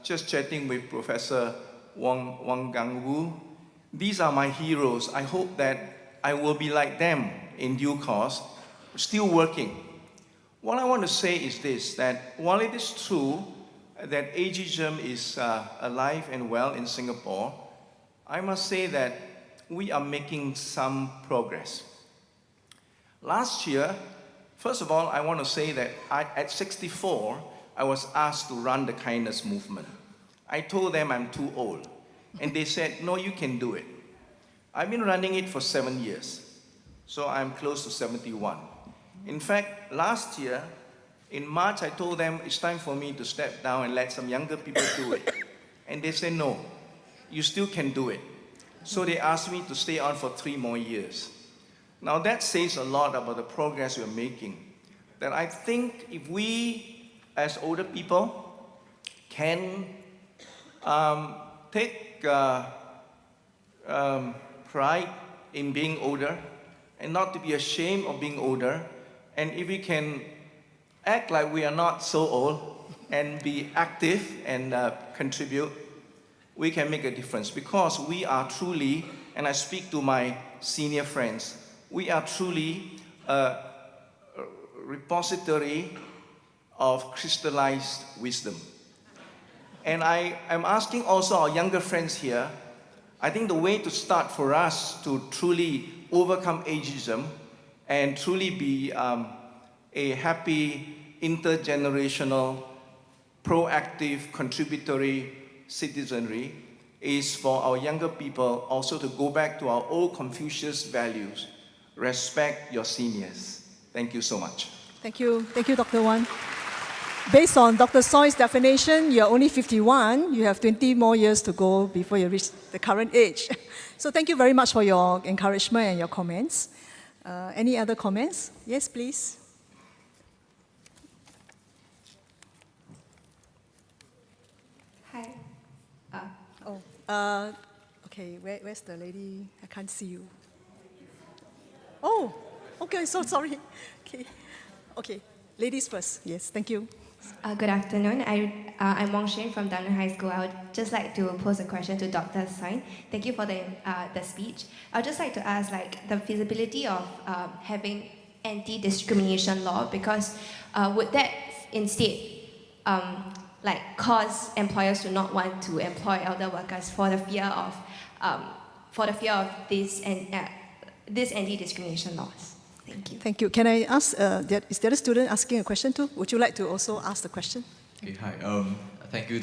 just chatting with Professor Wang Gang Wu. These are my heroes. I hope that I will be like them in due course, still working. What I want to say is this, that while it is true that ageism is alive and well in Singapore, I must say that we are making some progress. Last year, first of all, I want to say that at 64, I was asked to run the kindness movement. I told them I'm too old. And they said, no, you can do it. I've been running it for 7 years. So I'm close to 71. In fact, last year, in March, I told them it's time for me to step down and let some younger people do it. And they said, no, you still can do it. So they asked me to stay on for 3 more years. Now that says a lot about the progress we're making. That I think if we, as older people, can take pride in being older and not to be ashamed of being older, and if we can act like we are not so old and be active and contribute, we can make a difference, because we are truly, and I speak to my senior friends, we are truly a repository of crystallized wisdom. And I am asking also our younger friends here, I think the way to start for us to truly overcome ageism and truly be a happy, intergenerational, proactive, contributory citizenry is for our younger people also to go back to our old Confucius values. Respect your seniors. Thank you so much. Thank you, Dr. Wan. Based on Dr. Soy's definition, you're only 51. You have 20 more years to go before you reach the current age. So thank you very much for your encouragement and your comments. Any other comments? Yes, please. Hi. Okay, where's the lady? I can't see you. Oh, okay, so sorry. Okay, ladies first. Yes, thank you. Good afternoon. I'm Wang Shin from Dunman High School. I would just like to pose a question to Dr. Soin. Thank you for the speech. I would just like to ask the feasibility of having anti-discrimination law, because would that instead cause employers to not want to employ elder workers for the fear of these anti-discrimination laws? Thank you. Thank you. Can I ask, is there a student asking a question too? Would you like to also ask the question? Okay, hi. Thank you,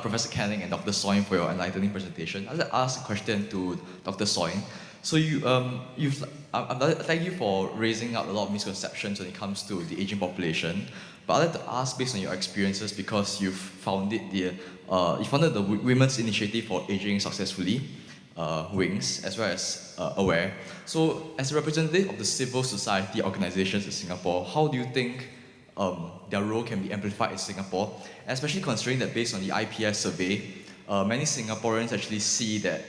Professor Canning and Dr. Soin for your enlightening presentation. I'd like to ask a question to Dr. Soin. So thank you for raising up a lot of misconceptions when it comes to the aging population. But I'd like to ask, based on your experiences, because you've founded the Women's Initiative for Aging Successfully, wings, as well as aware. So, as a representative of the civil society organizations in Singapore, how do you think their role can be amplified in Singapore, especially considering that based on the IPS survey, many Singaporeans actually see that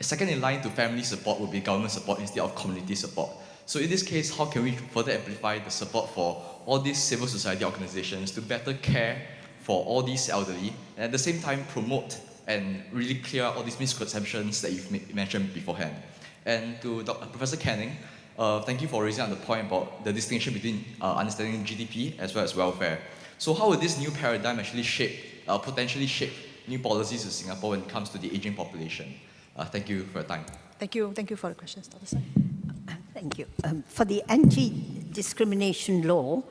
second in line to family support would be government support instead of community support. So in this case, how can we further amplify the support for all these civil society organizations to better care for all these elderly, and at the same time promote and really clear all these misconceptions that you've mentioned beforehand? And to Professor Canning, thank you for raising up the point about the distinction between understanding GDP as well as welfare. So how will this new paradigm actually potentially shape new policies in Singapore when it comes to the aging population? Thank you for your time. Thank you for the questions, Dr. Sai. Thank you. For the anti-discrimination law,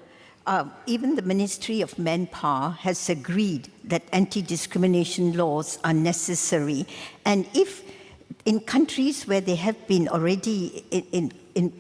even the Ministry of Manpower has agreed that anti-discrimination laws are necessary. And if in countries where they have been already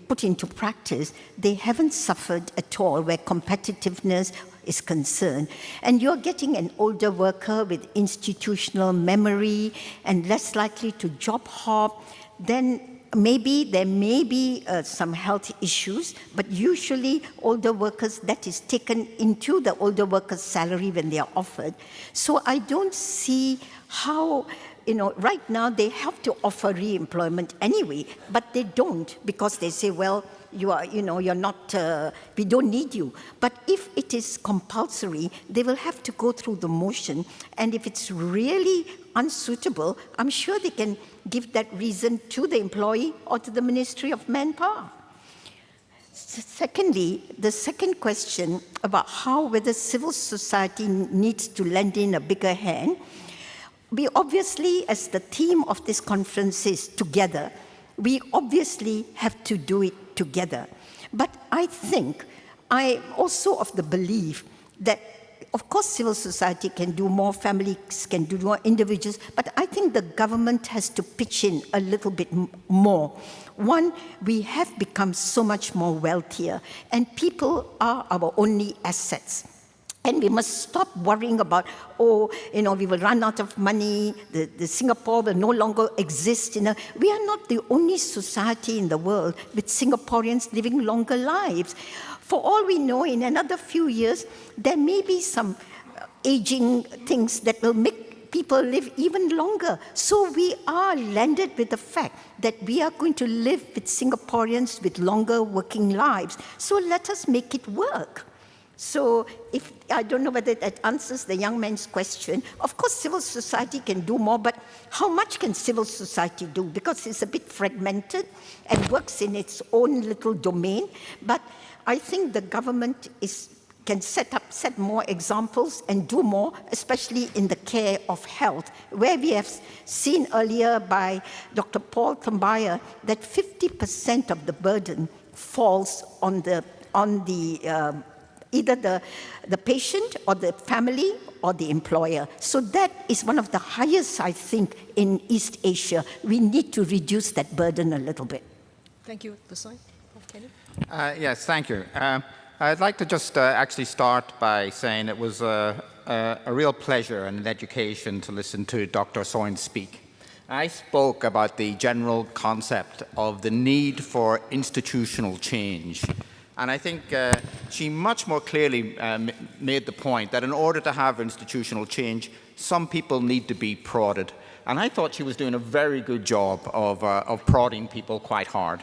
put into practice, they haven't suffered at all where competitiveness is concerned. And you're getting an older worker with institutional memory and less likely to job hop, then there may be some health issues, but usually older workers, that is taken into the older workers' salary when they are offered. So I don't see how, right now they have to offer re-employment anyway, but they don't because they say, well, you're not, we don't need you. But if it is compulsory, they will have to go through the motion. And if it's really unsuitable, I'm sure they can give that reason to the employee or to the Ministry of Manpower. Secondly, the second question about whether civil society needs to lend in a bigger hand, we obviously, as the theme of this conference is together, we obviously have to do it together. But I think I'm also of the belief that, of course, civil society can do more, families can do more, individuals, but I think the government has to pitch in a little bit more. One, we have become so much more wealthier, and people are our only assets. And we must stop worrying about, we will run out of money, the Singapore will no longer exist. We are not the only society in the world with Singaporeans living longer lives. For all we know, in another few years, there may be some aging things that will make people live even longer. So we are landed with the fact that we are going to live with Singaporeans with longer working lives. So let us make it work. So I don't know whether that answers the young man's question. Of course, civil society can do more, but how much can civil society do? Because it's a bit fragmented and works in its own little domain. But I think the government can set more examples and do more, especially in the care of health, where we have seen earlier by Dr. Paul Tambaya that 50% of the burden falls on either the patient or the family or the employer. So that is one of the highest, I think, in East Asia. We need to reduce that burden a little bit. Thank you, Dr. Soin. Yes, thank you. I'd like to just actually start by saying it was a real pleasure and an education to listen to Dr. Soin speak. I spoke about the general concept of the need for institutional change. And I think she much more clearly made the point that in order to have institutional change, some people need to be prodded. And I thought she was doing a very good job of prodding people quite hard.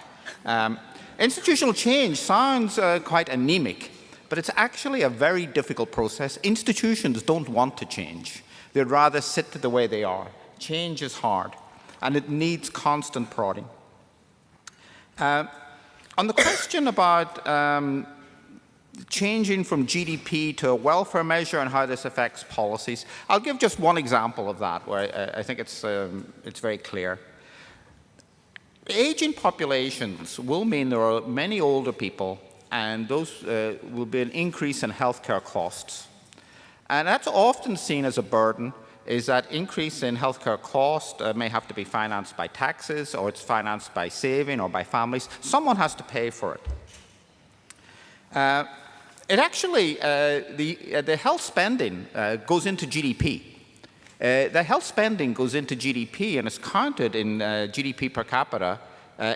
Institutional change sounds quite anemic, but it's actually a very difficult process. Institutions don't want to change. They'd rather sit the way they are. Change is hard, and it needs constant prodding. On the question about changing from GDP to a welfare measure and how this affects policies, I'll give just one example of that where I think it's very clear. Aging populations will mean there are many older people, and those will be an increase in healthcare costs. And that's often seen as a burden, is that increase in healthcare cost may have to be financed by taxes, or it's financed by saving or by families. Someone has to pay for it. The health spending goes into GDP. the health spending goes into GDP and is counted in GDP per capita,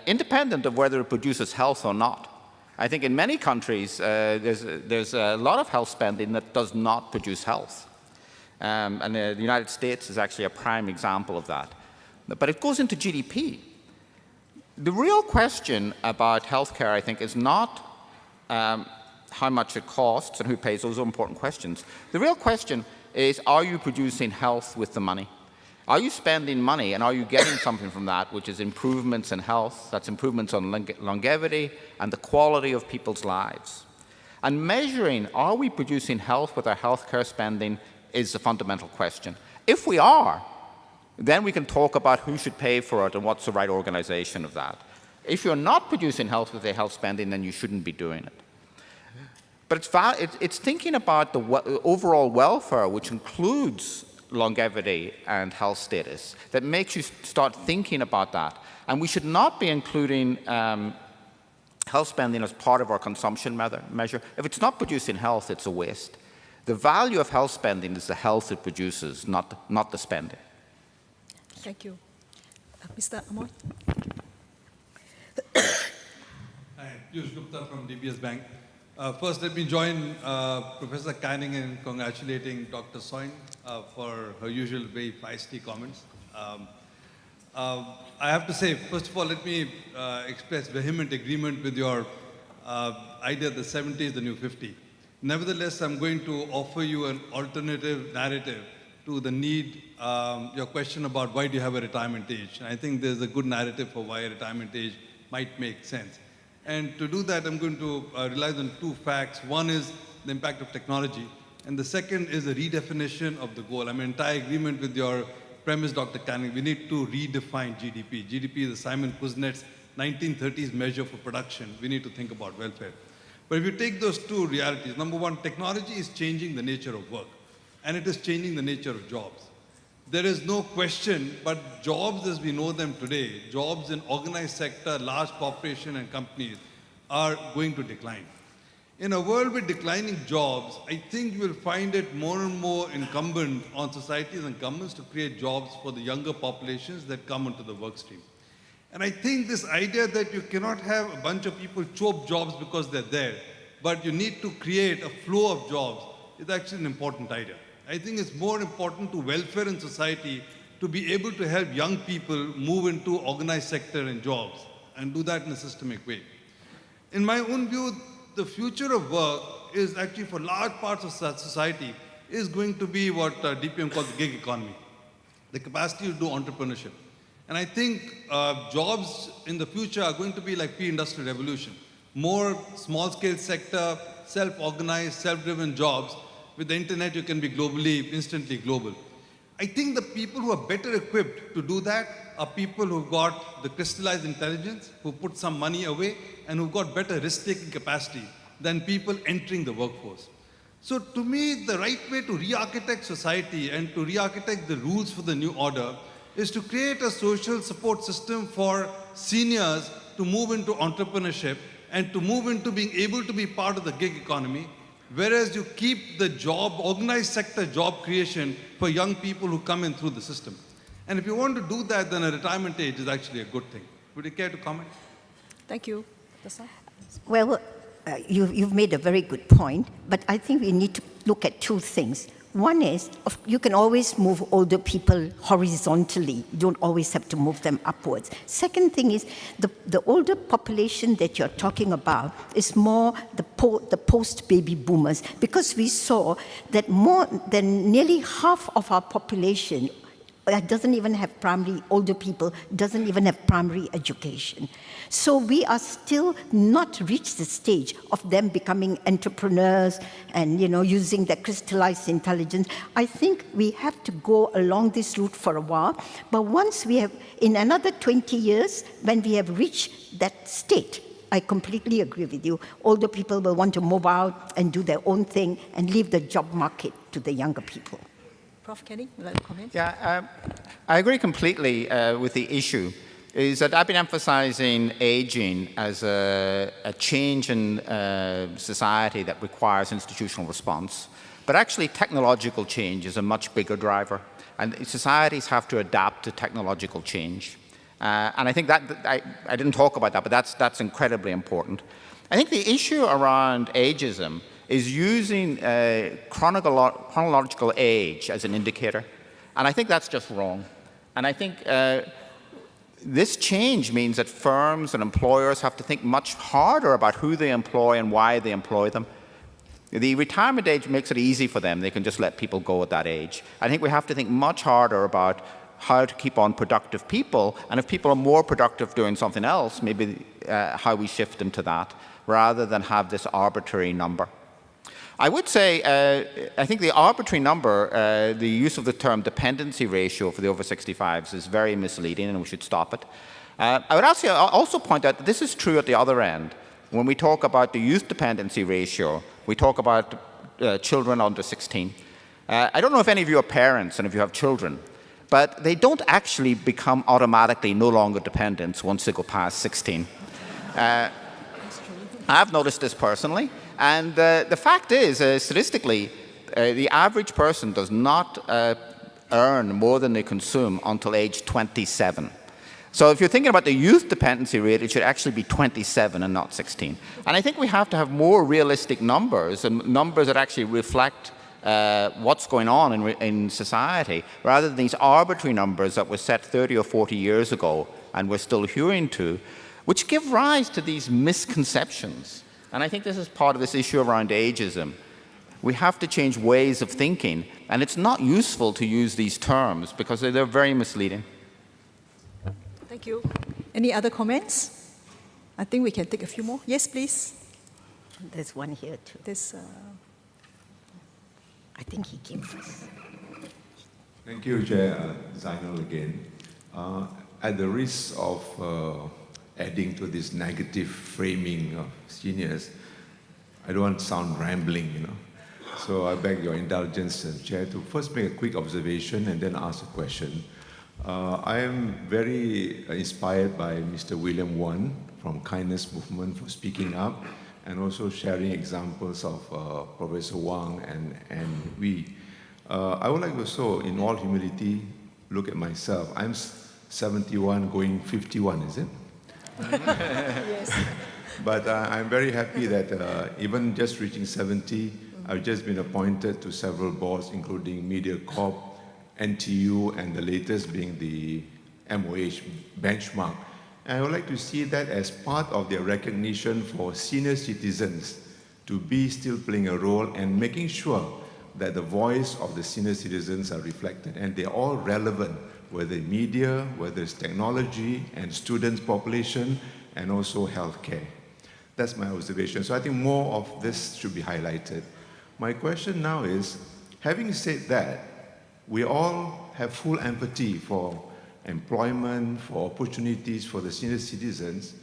independent of whether it produces health or not. I think in many countries, there's a lot of health spending that does not produce health. And the United States is actually a prime example of that. But it goes into GDP. The real question about healthcare, I think, is not how much it costs and who pays. Those are important questions. The real question is, are you producing health with the money? Are you spending money and are you getting something from that, which is improvements in health, that's improvements on longevity and the quality of people's lives? And measuring, are we producing health with our healthcare spending is the fundamental question. If we are, then we can talk about who should pay for it and what's the right organization of that. If you're not producing health with the health spending, then you shouldn't be doing it. But it's thinking about the overall welfare, which includes longevity and health status, that makes you start thinking about that. And we should not be including health spending as part of our consumption measure. If it's not producing health, it's a waste. The value of health spending is the health it produces, not the spending. Thank you. Mr. Amoy? Hi, Piyush Gupta from DBS Bank. First, let me join Professor Canning in congratulating Dr. Soin for her usual very feisty comments. I have to say, first of all, let me express vehement agreement with your idea that 70 is the new 50. Nevertheless, I'm going to offer you an alternative narrative to the need, your question about why do you have a retirement age. And I think there's a good narrative for why a retirement age might make sense. And to do that, I'm going to rely on two facts. One is the impact of technology, and the second is a redefinition of the goal. I'm in entire agreement with your premise, Dr. Canning. We need to redefine GDP. GDP is the Simon Kuznets 1930s measure for production. We need to think about welfare. But if you take those two realities, number one, technology is changing the nature of work, and it is changing the nature of jobs. There is no question, but jobs as we know them today, jobs in organized sector, large corporation and companies are going to decline. In a world with declining jobs, I think you will find it more and more incumbent on societies and governments to create jobs for the younger populations that come into the work stream. And I think this idea that you cannot have a bunch of people chope jobs because they're there, but you need to create a flow of jobs is actually an important idea. I think it's more important to welfare in society to be able to help young people move into organized sector and jobs and do that in a systemic way. In my own view, the future of work is actually for large parts of society is going to be what DPM calls the gig economy, the capacity to do entrepreneurship. And I think jobs in the future are going to be like pre-industrial revolution, more small-scale sector, self-organized, self-driven jobs. With the internet, you can be globally, instantly global. I think the people who are better equipped to do that are people who've got the crystallized intelligence, who put some money away, and who've got better risk-taking capacity than people entering the workforce. So to me, the right way to re-architect society and to re-architect the rules for the new order is to create a social support system for seniors to move into entrepreneurship and to move into being able to be part of the gig economy, whereas you keep the job, organized sector job creation for young people who come in through the system. And if you want to do that, then a retirement age is actually a good thing. Would you care to comment? Thank you. Well, you've made a very good point, but I think we need to look at two things. One is, you can always move older people horizontally. You don't always have to move them upwards. Second thing is, the older population that you're talking about is more the post-baby boomers, because we saw that more than nearly half of our population doesn't even have older people doesn't even have primary education. So we are still not reached the stage of them becoming entrepreneurs and, using their crystallized intelligence. I think we have to go along this route for a while, but once we have, in another 20 years, when we have reached that state, I completely agree with you. Older people will want to move out and do their own thing and leave the job market to the younger people. Prof. Kenny, would you like to comment? Yeah, I agree completely with the issue. Is that I've been emphasizing aging as a change in society that requires institutional response. But actually, technological change is a much bigger driver. and societies have to adapt to technological change. And I think that, I didn't talk about that, but that's incredibly important. I think the issue around ageism is using chronological age as an indicator, and I think that's just wrong. And I think this change means that firms and employers have to think much harder about who they employ and why they employ them. The retirement age makes it easy for them. They can just let people go at that age. I think we have to think much harder about how to keep on productive people, and if people are more productive doing something else, maybe how we shift them to that, rather than have this arbitrary number. I would say, I think the arbitrary number, the use of the term dependency ratio for the over 65s is very misleading, and we should stop it. I would also point out that this is true at the other end. When we talk about the youth dependency ratio, we talk about children under 16. I don't know if any of you are parents and if you have children, but they don't actually become automatically no longer dependents once they go past 16. I've noticed this personally, and the fact is, statistically, the average person does not earn more than they consume until age 27. So if you're thinking about the youth dependency rate, it should actually be 27 and not 16. And I think we have to have more realistic numbers, and numbers that actually reflect what's going on in society, rather than these arbitrary numbers that were set 30 or 40 years ago and we're still adhering to, which give rise to these misconceptions. And I think this is part of this issue around ageism. We have to change ways of thinking, and it's not useful to use these terms because they're very misleading. Thank you. Any other comments? I think we can take a few more. Yes, please. There's one here too. I think he came first. Thank you, Chair Zainal again. At the risk of adding to this negative framing of seniors, I don't want to sound rambling, So I beg your indulgence, Chair, to first make a quick observation and then ask a question. I am very inspired by Mr. William Wan from Kindness Movement for speaking up and also sharing examples of Professor Wang and we. I would like to also, in all humility, look at myself. I'm 71 going 51, is it? Yes. But I'm very happy that even just reaching 70, I've just been appointed to several boards, including MediaCorp, NTU, and the latest being the MOH benchmark. And I would like to see that as part of their recognition for senior citizens to be still playing a role and making sure that the voice of the senior citizens are reflected. And they're all relevant, whether media, whether it's technology, and students' population, and also healthcare. That's my observation. So I think more of this should be highlighted. My question now is, having said that, we all have full empathy for employment, for opportunities for the senior citizens,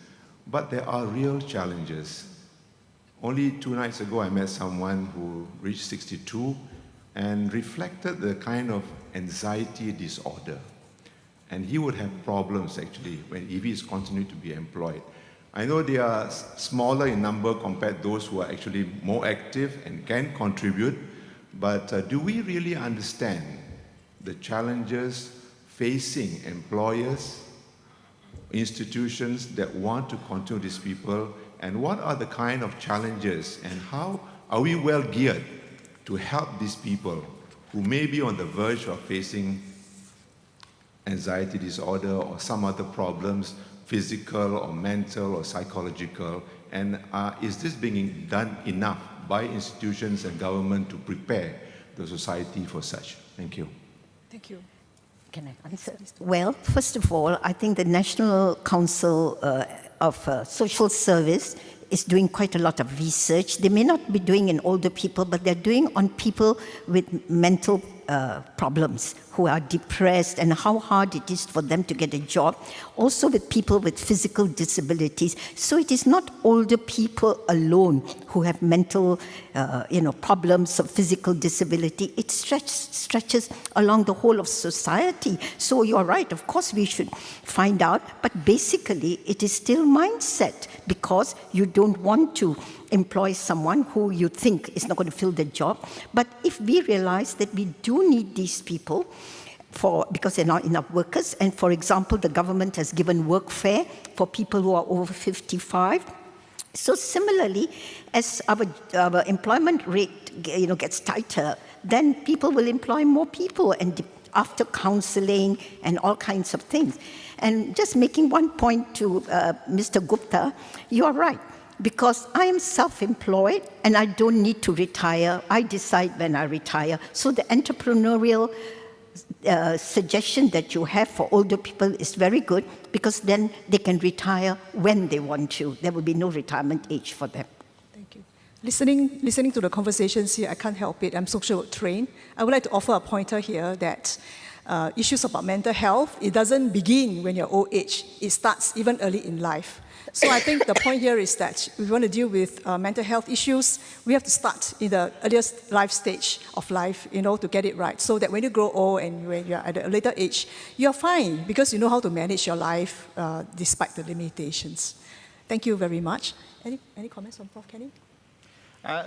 but there are real challenges. Only 2 nights ago, I met someone who reached 62 and reflected the kind of anxiety disorder. And he would have problems, actually, if he is continuing to be employed. I know they are smaller in number compared to those who are actually more active and can contribute, but do we really understand the challenges facing employers, institutions that want to continue these people, and what are the kind of challenges, and how are we well geared to help these people who may be on the verge of facing anxiety disorder or some other problems, physical or mental or psychological, and is this being done enough by institutions and government to prepare the society for such? Thank you. Thank you. Can I answer? Well, first of all, I think the National Council of Social Service is doing quite a lot of research. They may not be doing in older people, but they're doing on people with mental problems, who are depressed, and how hard it is for them to get a job. Also with people with physical disabilities. So it is not older people alone who have mental problems of physical disability. It stretches along the whole of society. So you're right, of course we should find out, but basically it is still mindset, because you don't want to employ someone who you think is not going to fill the job. But if we realize that we do need these people, because there are not enough workers. And for example, the government has given workfare for people who are over 55. So similarly, as our employment rate gets tighter, then people will employ more people, and after counseling and all kinds of things. And just making one point to Mr. Gupta, you are right, because I am self-employed and I don't need to retire. I decide when I retire. So the entrepreneurial suggestion that you have for older people is very good, because then they can retire when they want to. There will be no retirement age for them. Thank you. Listening to the conversations here, I can't help it. I'm social trained. I would like to offer a pointer here that issues about mental health, it doesn't begin when you're old age. It starts even early in life. So I think the point here is that if we want to deal with mental health issues, we have to start in the earliest life stage of life, to get it right. So that when you grow old and when you're at a later age, you're fine because you know how to manage your life despite the limitations. Thank you very much. Any comments from Prof. Kenny?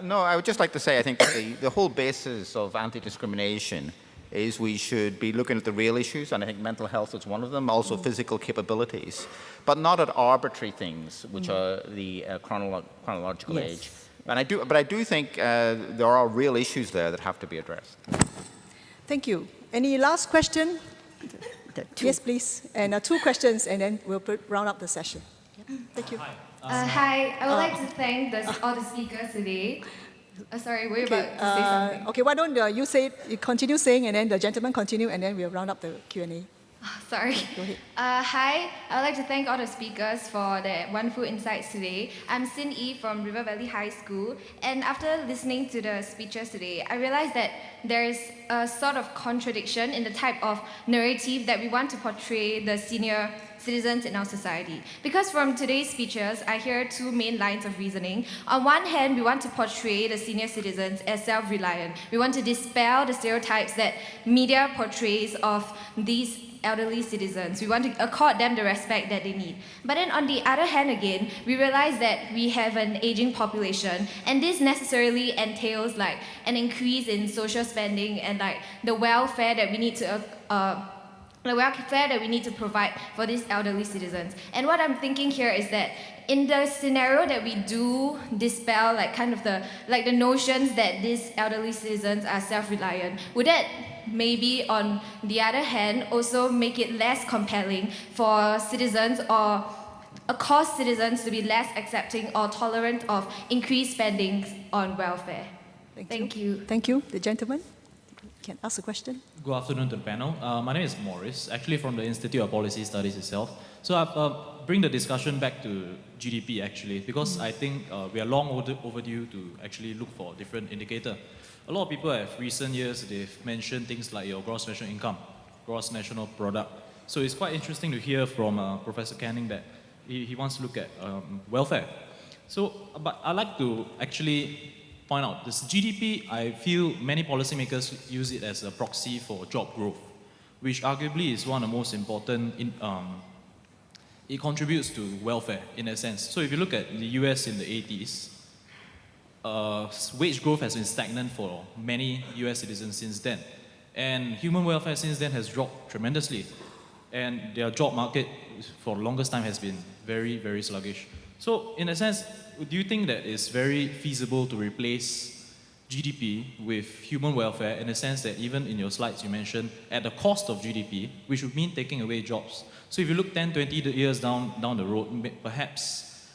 No, I would just like to say I think the whole basis of anti-discrimination is we should be looking at the real issues, and I think mental health is one of them, also physical capabilities, but not at arbitrary things, which are the chronological age. And I do think there are real issues there that have to be addressed. Thank you. Any last question? Yes, please. And 2 questions, and then we'll round up the session. Thank you. Hi, I would like to thank all the speakers today. Sorry, were you about to say something? Okay, why don't you continue saying, and then the gentleman continue, and then we'll round up the Q&A. Sorry. Go ahead. Hi, I would like to thank all the speakers for their wonderful insights today. I'm Sin Yi from River Valley High School, and after listening to the speeches today, I realized that there is a sort of contradiction in the type of narrative that we want to portray the senior citizens in our society. Because from today's speeches, I hear 2 main lines of reasoning. On one hand, we want to portray the senior citizens as self-reliant. We want to dispel the stereotypes that media portrays of these elderly citizens. We want to accord them the respect that they need. But then on the other hand again, we realize that we have an aging population, and this necessarily entails like an increase in social spending and like the welfare that we need to provide for these elderly citizens. And what I'm thinking here is that in the scenario that we do dispel like kind of the notions that these elderly citizens are self-reliant, would that maybe on the other hand also make it less compelling for citizens or cause citizens to be less accepting or tolerant of increased spending on welfare? Thank you. Thank you. The gentleman can ask a question. Good afternoon to the panel. My name is Morris, actually from the Institute of Policy Studies itself. So I bring the discussion back to GDP actually, because I think we are long overdue to actually look for a different indicator. A lot of people have recent years, they've mentioned things like your gross national income, gross national product. So it's quite interesting to hear from Professor Canning that he wants to look at welfare. So, but I'd like to actually point out, this GDP, I feel many policymakers use it as a proxy for job growth, which arguably is one of the most important, it contributes to welfare in a sense. So if you look at the US in the 80s, wage growth has been stagnant for many US citizens since then. And human welfare since then has dropped tremendously. And their job market for the longest time has been very, very sluggish. So in a sense, do you think that it's very feasible to replace GDP with human welfare in the sense that even in your slides you mentioned at the cost of GDP, which would mean taking away jobs? So if you look 10, 20 years down the road, perhaps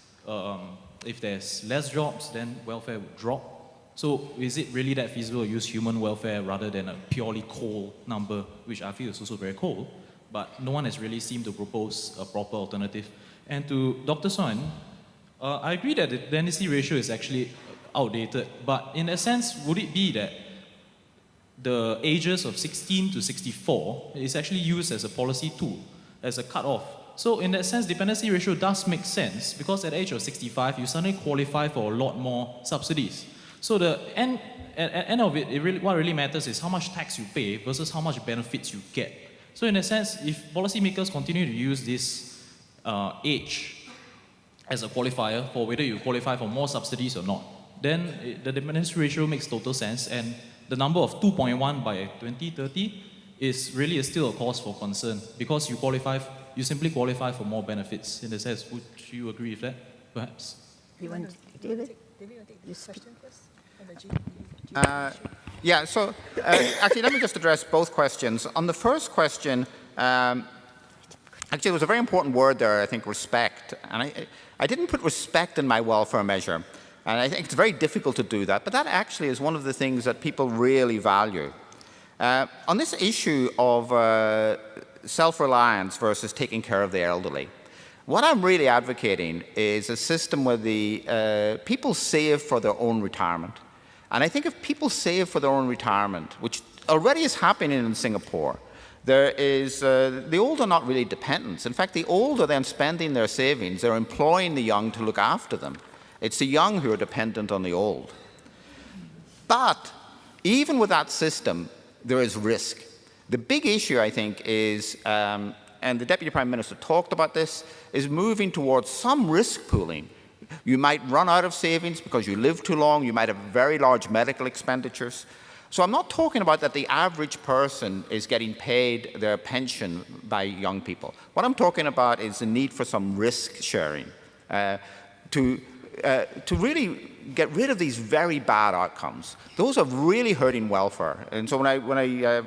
if there's less jobs, then welfare would drop. So is it really that feasible to use human welfare rather than a purely coal number, which I feel is also very cold, but no one has really seemed to propose a proper alternative. And to Dr. Soin, I agree that the tendency ratio is actually outdated, but in a sense, would it be that the ages of 16 to 64 is actually used as a policy tool, as a cutoff? So in that sense, dependency ratio does make sense, because at the age of 65, you suddenly qualify for a lot more subsidies. So at the end of it, what really matters is how much tax you pay versus how much benefits you get. So in a sense, if policymakers continue to use this age as a qualifier for whether you qualify for more subsidies or not, then the dependency ratio makes total sense, and the number of 2.1 by 2030 is really still a cause for concern because you simply qualify for more benefits in a sense. Would you agree with that, perhaps? You want David? You speak. Yeah, so actually, let me just address both questions. On the first question, actually, there was a very important word there, I think, respect. And I didn't put respect in my welfare measure. And I think it's very difficult to do that. But that actually is one of the things that people really value. On this issue of self-reliance versus taking care of the elderly, what I'm really advocating is a system where the people save for their own retirement. And I think if people save for their own retirement, which already is happening in Singapore, the old are not really dependents. In fact, the old are then spending their savings. They're employing the young to look after them. It's the young who are dependent on the old. But even with that system, there is risk. The big issue, I think, is, and the Deputy Prime Minister talked about this, is moving towards some risk pooling. You might run out of savings because you live too long. You might have very large medical expenditures. So I'm not talking about that the average person is getting paid their pension by young people. What I'm talking about is the need for some risk sharing to really get rid of these very bad outcomes. Those are really hurting welfare. And so when I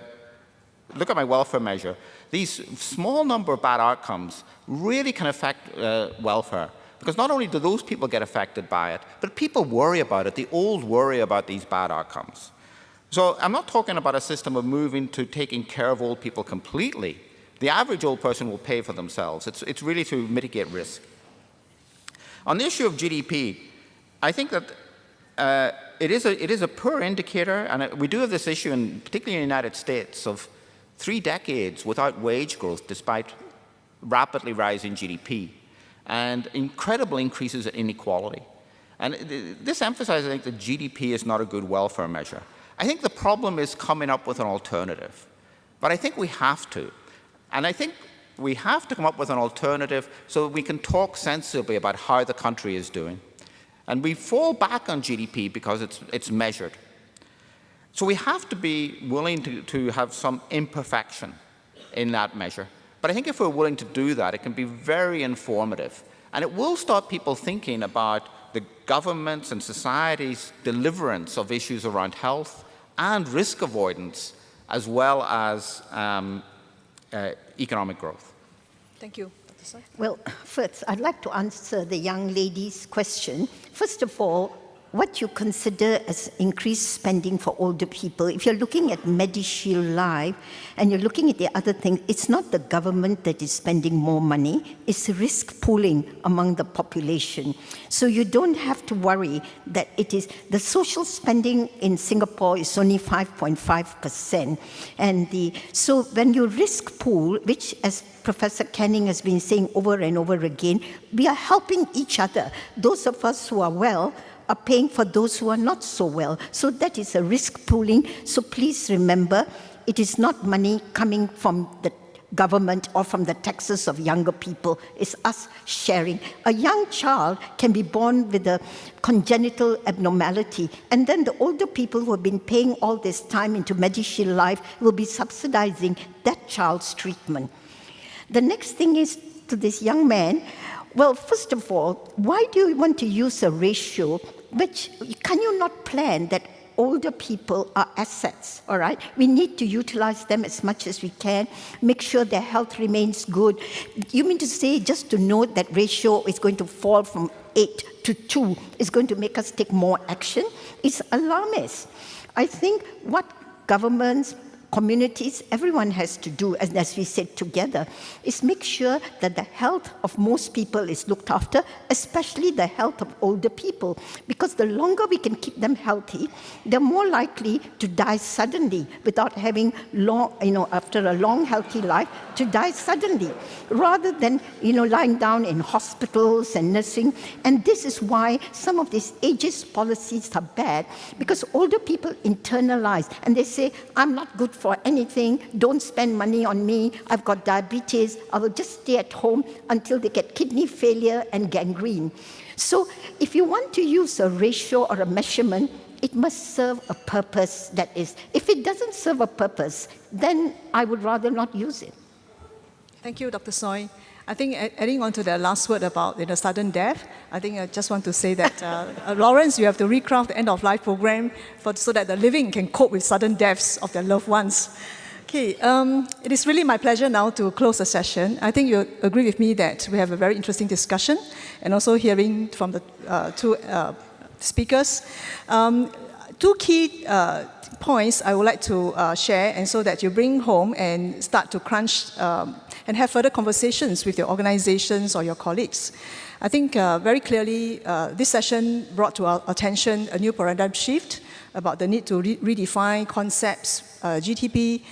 look at my welfare measure, these small number of bad outcomes really can affect welfare. Because not only do those people get affected by it, but people worry about it. The old worry about these bad outcomes. So I'm not talking about a system of moving to taking care of old people completely. The average old person will pay for themselves. It's really to mitigate risk. On the issue of GDP, I think that it is a poor indicator, and we do have this issue, particularly in the United States, of 3 decades without wage growth despite rapidly rising GDP. And incredible increases in inequality. And this emphasizes, I think, that GDP is not a good welfare measure. I think the problem is coming up with an alternative. But I think we have to. And I think we have to come up with an alternative so that we can talk sensibly about how the country is doing. And we fall back on GDP because it's measured. So we have to be willing to have some imperfection in that measure. But I think if we're willing to do that, it can be very informative. And it will start people thinking about the government's and society's deliverance of issues around health and risk avoidance, as well as economic growth. Thank you. Well, first, I'd like to answer the young lady's question. First of all, what you consider as increased spending for older people, if you're looking at MediShield Life and you're looking at the other things, it's not the government that is spending more money, it's risk pooling among the population. So you don't have to worry that it is, the social spending in Singapore is only 5.5%. And so when you risk pool, which as Professor Canning has been saying over and over again, we are helping each other. Those of us who are well are paying for those who are not so well. So that is a risk pooling. So please remember, it is not money coming from the government or from the taxes of younger people. It's us sharing. A young child can be born with a congenital abnormality, and then the older people who have been paying all this time into MediShield Life will be subsidizing that child's treatment. The next thing is to this young man, well, first of all, why do you want to use a ratio which, can you not plan that older people are assets, all right? We need to utilize them as much as we can, make sure their health remains good. You mean to say just to know that ratio is going to fall from 8 to 2 is going to make us take more action? It's alarmist. I think what governments, communities, everyone has to do, and as we said together, is make sure that the health of most people is looked after, especially the health of older people. Because the longer we can keep them healthy, they're more likely to die suddenly without having long, after a long, healthy life, to die suddenly, rather than, lying down in hospitals and nursing. And this is why some of these ageist policies are bad, because older people internalize, and they say, I'm not good for anything, don't spend money on me, I've got diabetes, I will just stay at home until they get kidney failure and gangrene. So if you want to use a ratio or a measurement, it must serve a purpose that is, if it doesn't serve a purpose, then I would rather not use it. Thank you, Dr. Soy. I think adding on to the last word about sudden death, I think I just want to say that, Lawrence, you have to recraft the end-of-life program so that the living can cope with sudden deaths of their loved ones. Okay, it is really my pleasure now to close the session. I think you agree with me that we have a very interesting discussion and also hearing from the two speakers. Two key points I would like to share, and so that you bring home and start to crunch and have further conversations with your organizations or your colleagues. I think very clearly this session brought to our attention a new paradigm shift about the need to redefine concepts, GTP,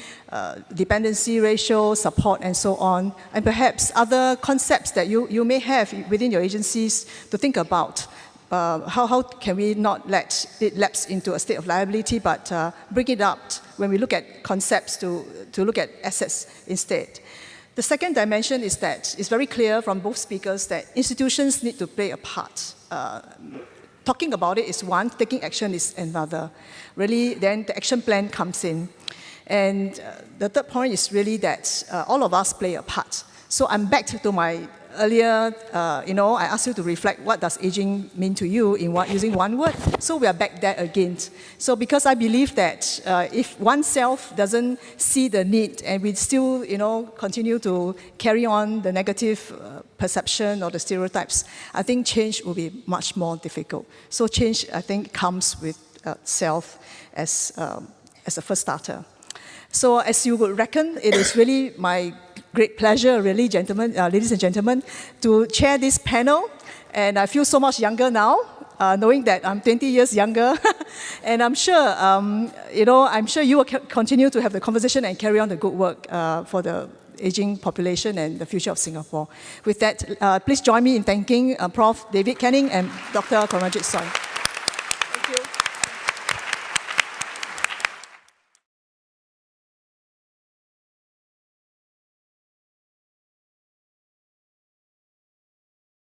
dependency ratio, support, and so on, and perhaps other concepts that you may have within your agencies to think about. How can we not let it lapse into a state of liability, but bring it up when we look at concepts to look at assets instead. The second dimension is that it's very clear from both speakers that institutions need to play a part. Talking about it is one, taking action is another. Really, then the action plan comes in. And the third point is really that all of us play a part. So I'm back to my earlier, I asked you to reflect what does aging mean to you using one word. So we are back there again. So because I believe that if oneself doesn't see the need and we still, continue to carry on the negative perception or the stereotypes, I think change will be much more difficult. So change, I think, comes with self as a first starter. So as you would reckon, it is really my great pleasure, really, ladies and gentlemen, to chair this panel. And I feel so much younger now, knowing that I'm 20 years younger. And I'm sure, I'm sure you will continue to have the conversation and carry on the good work for the aging population and the future of Singapore. With that, please join me in thanking Prof. David Canning and Dr. Konrajit Soy.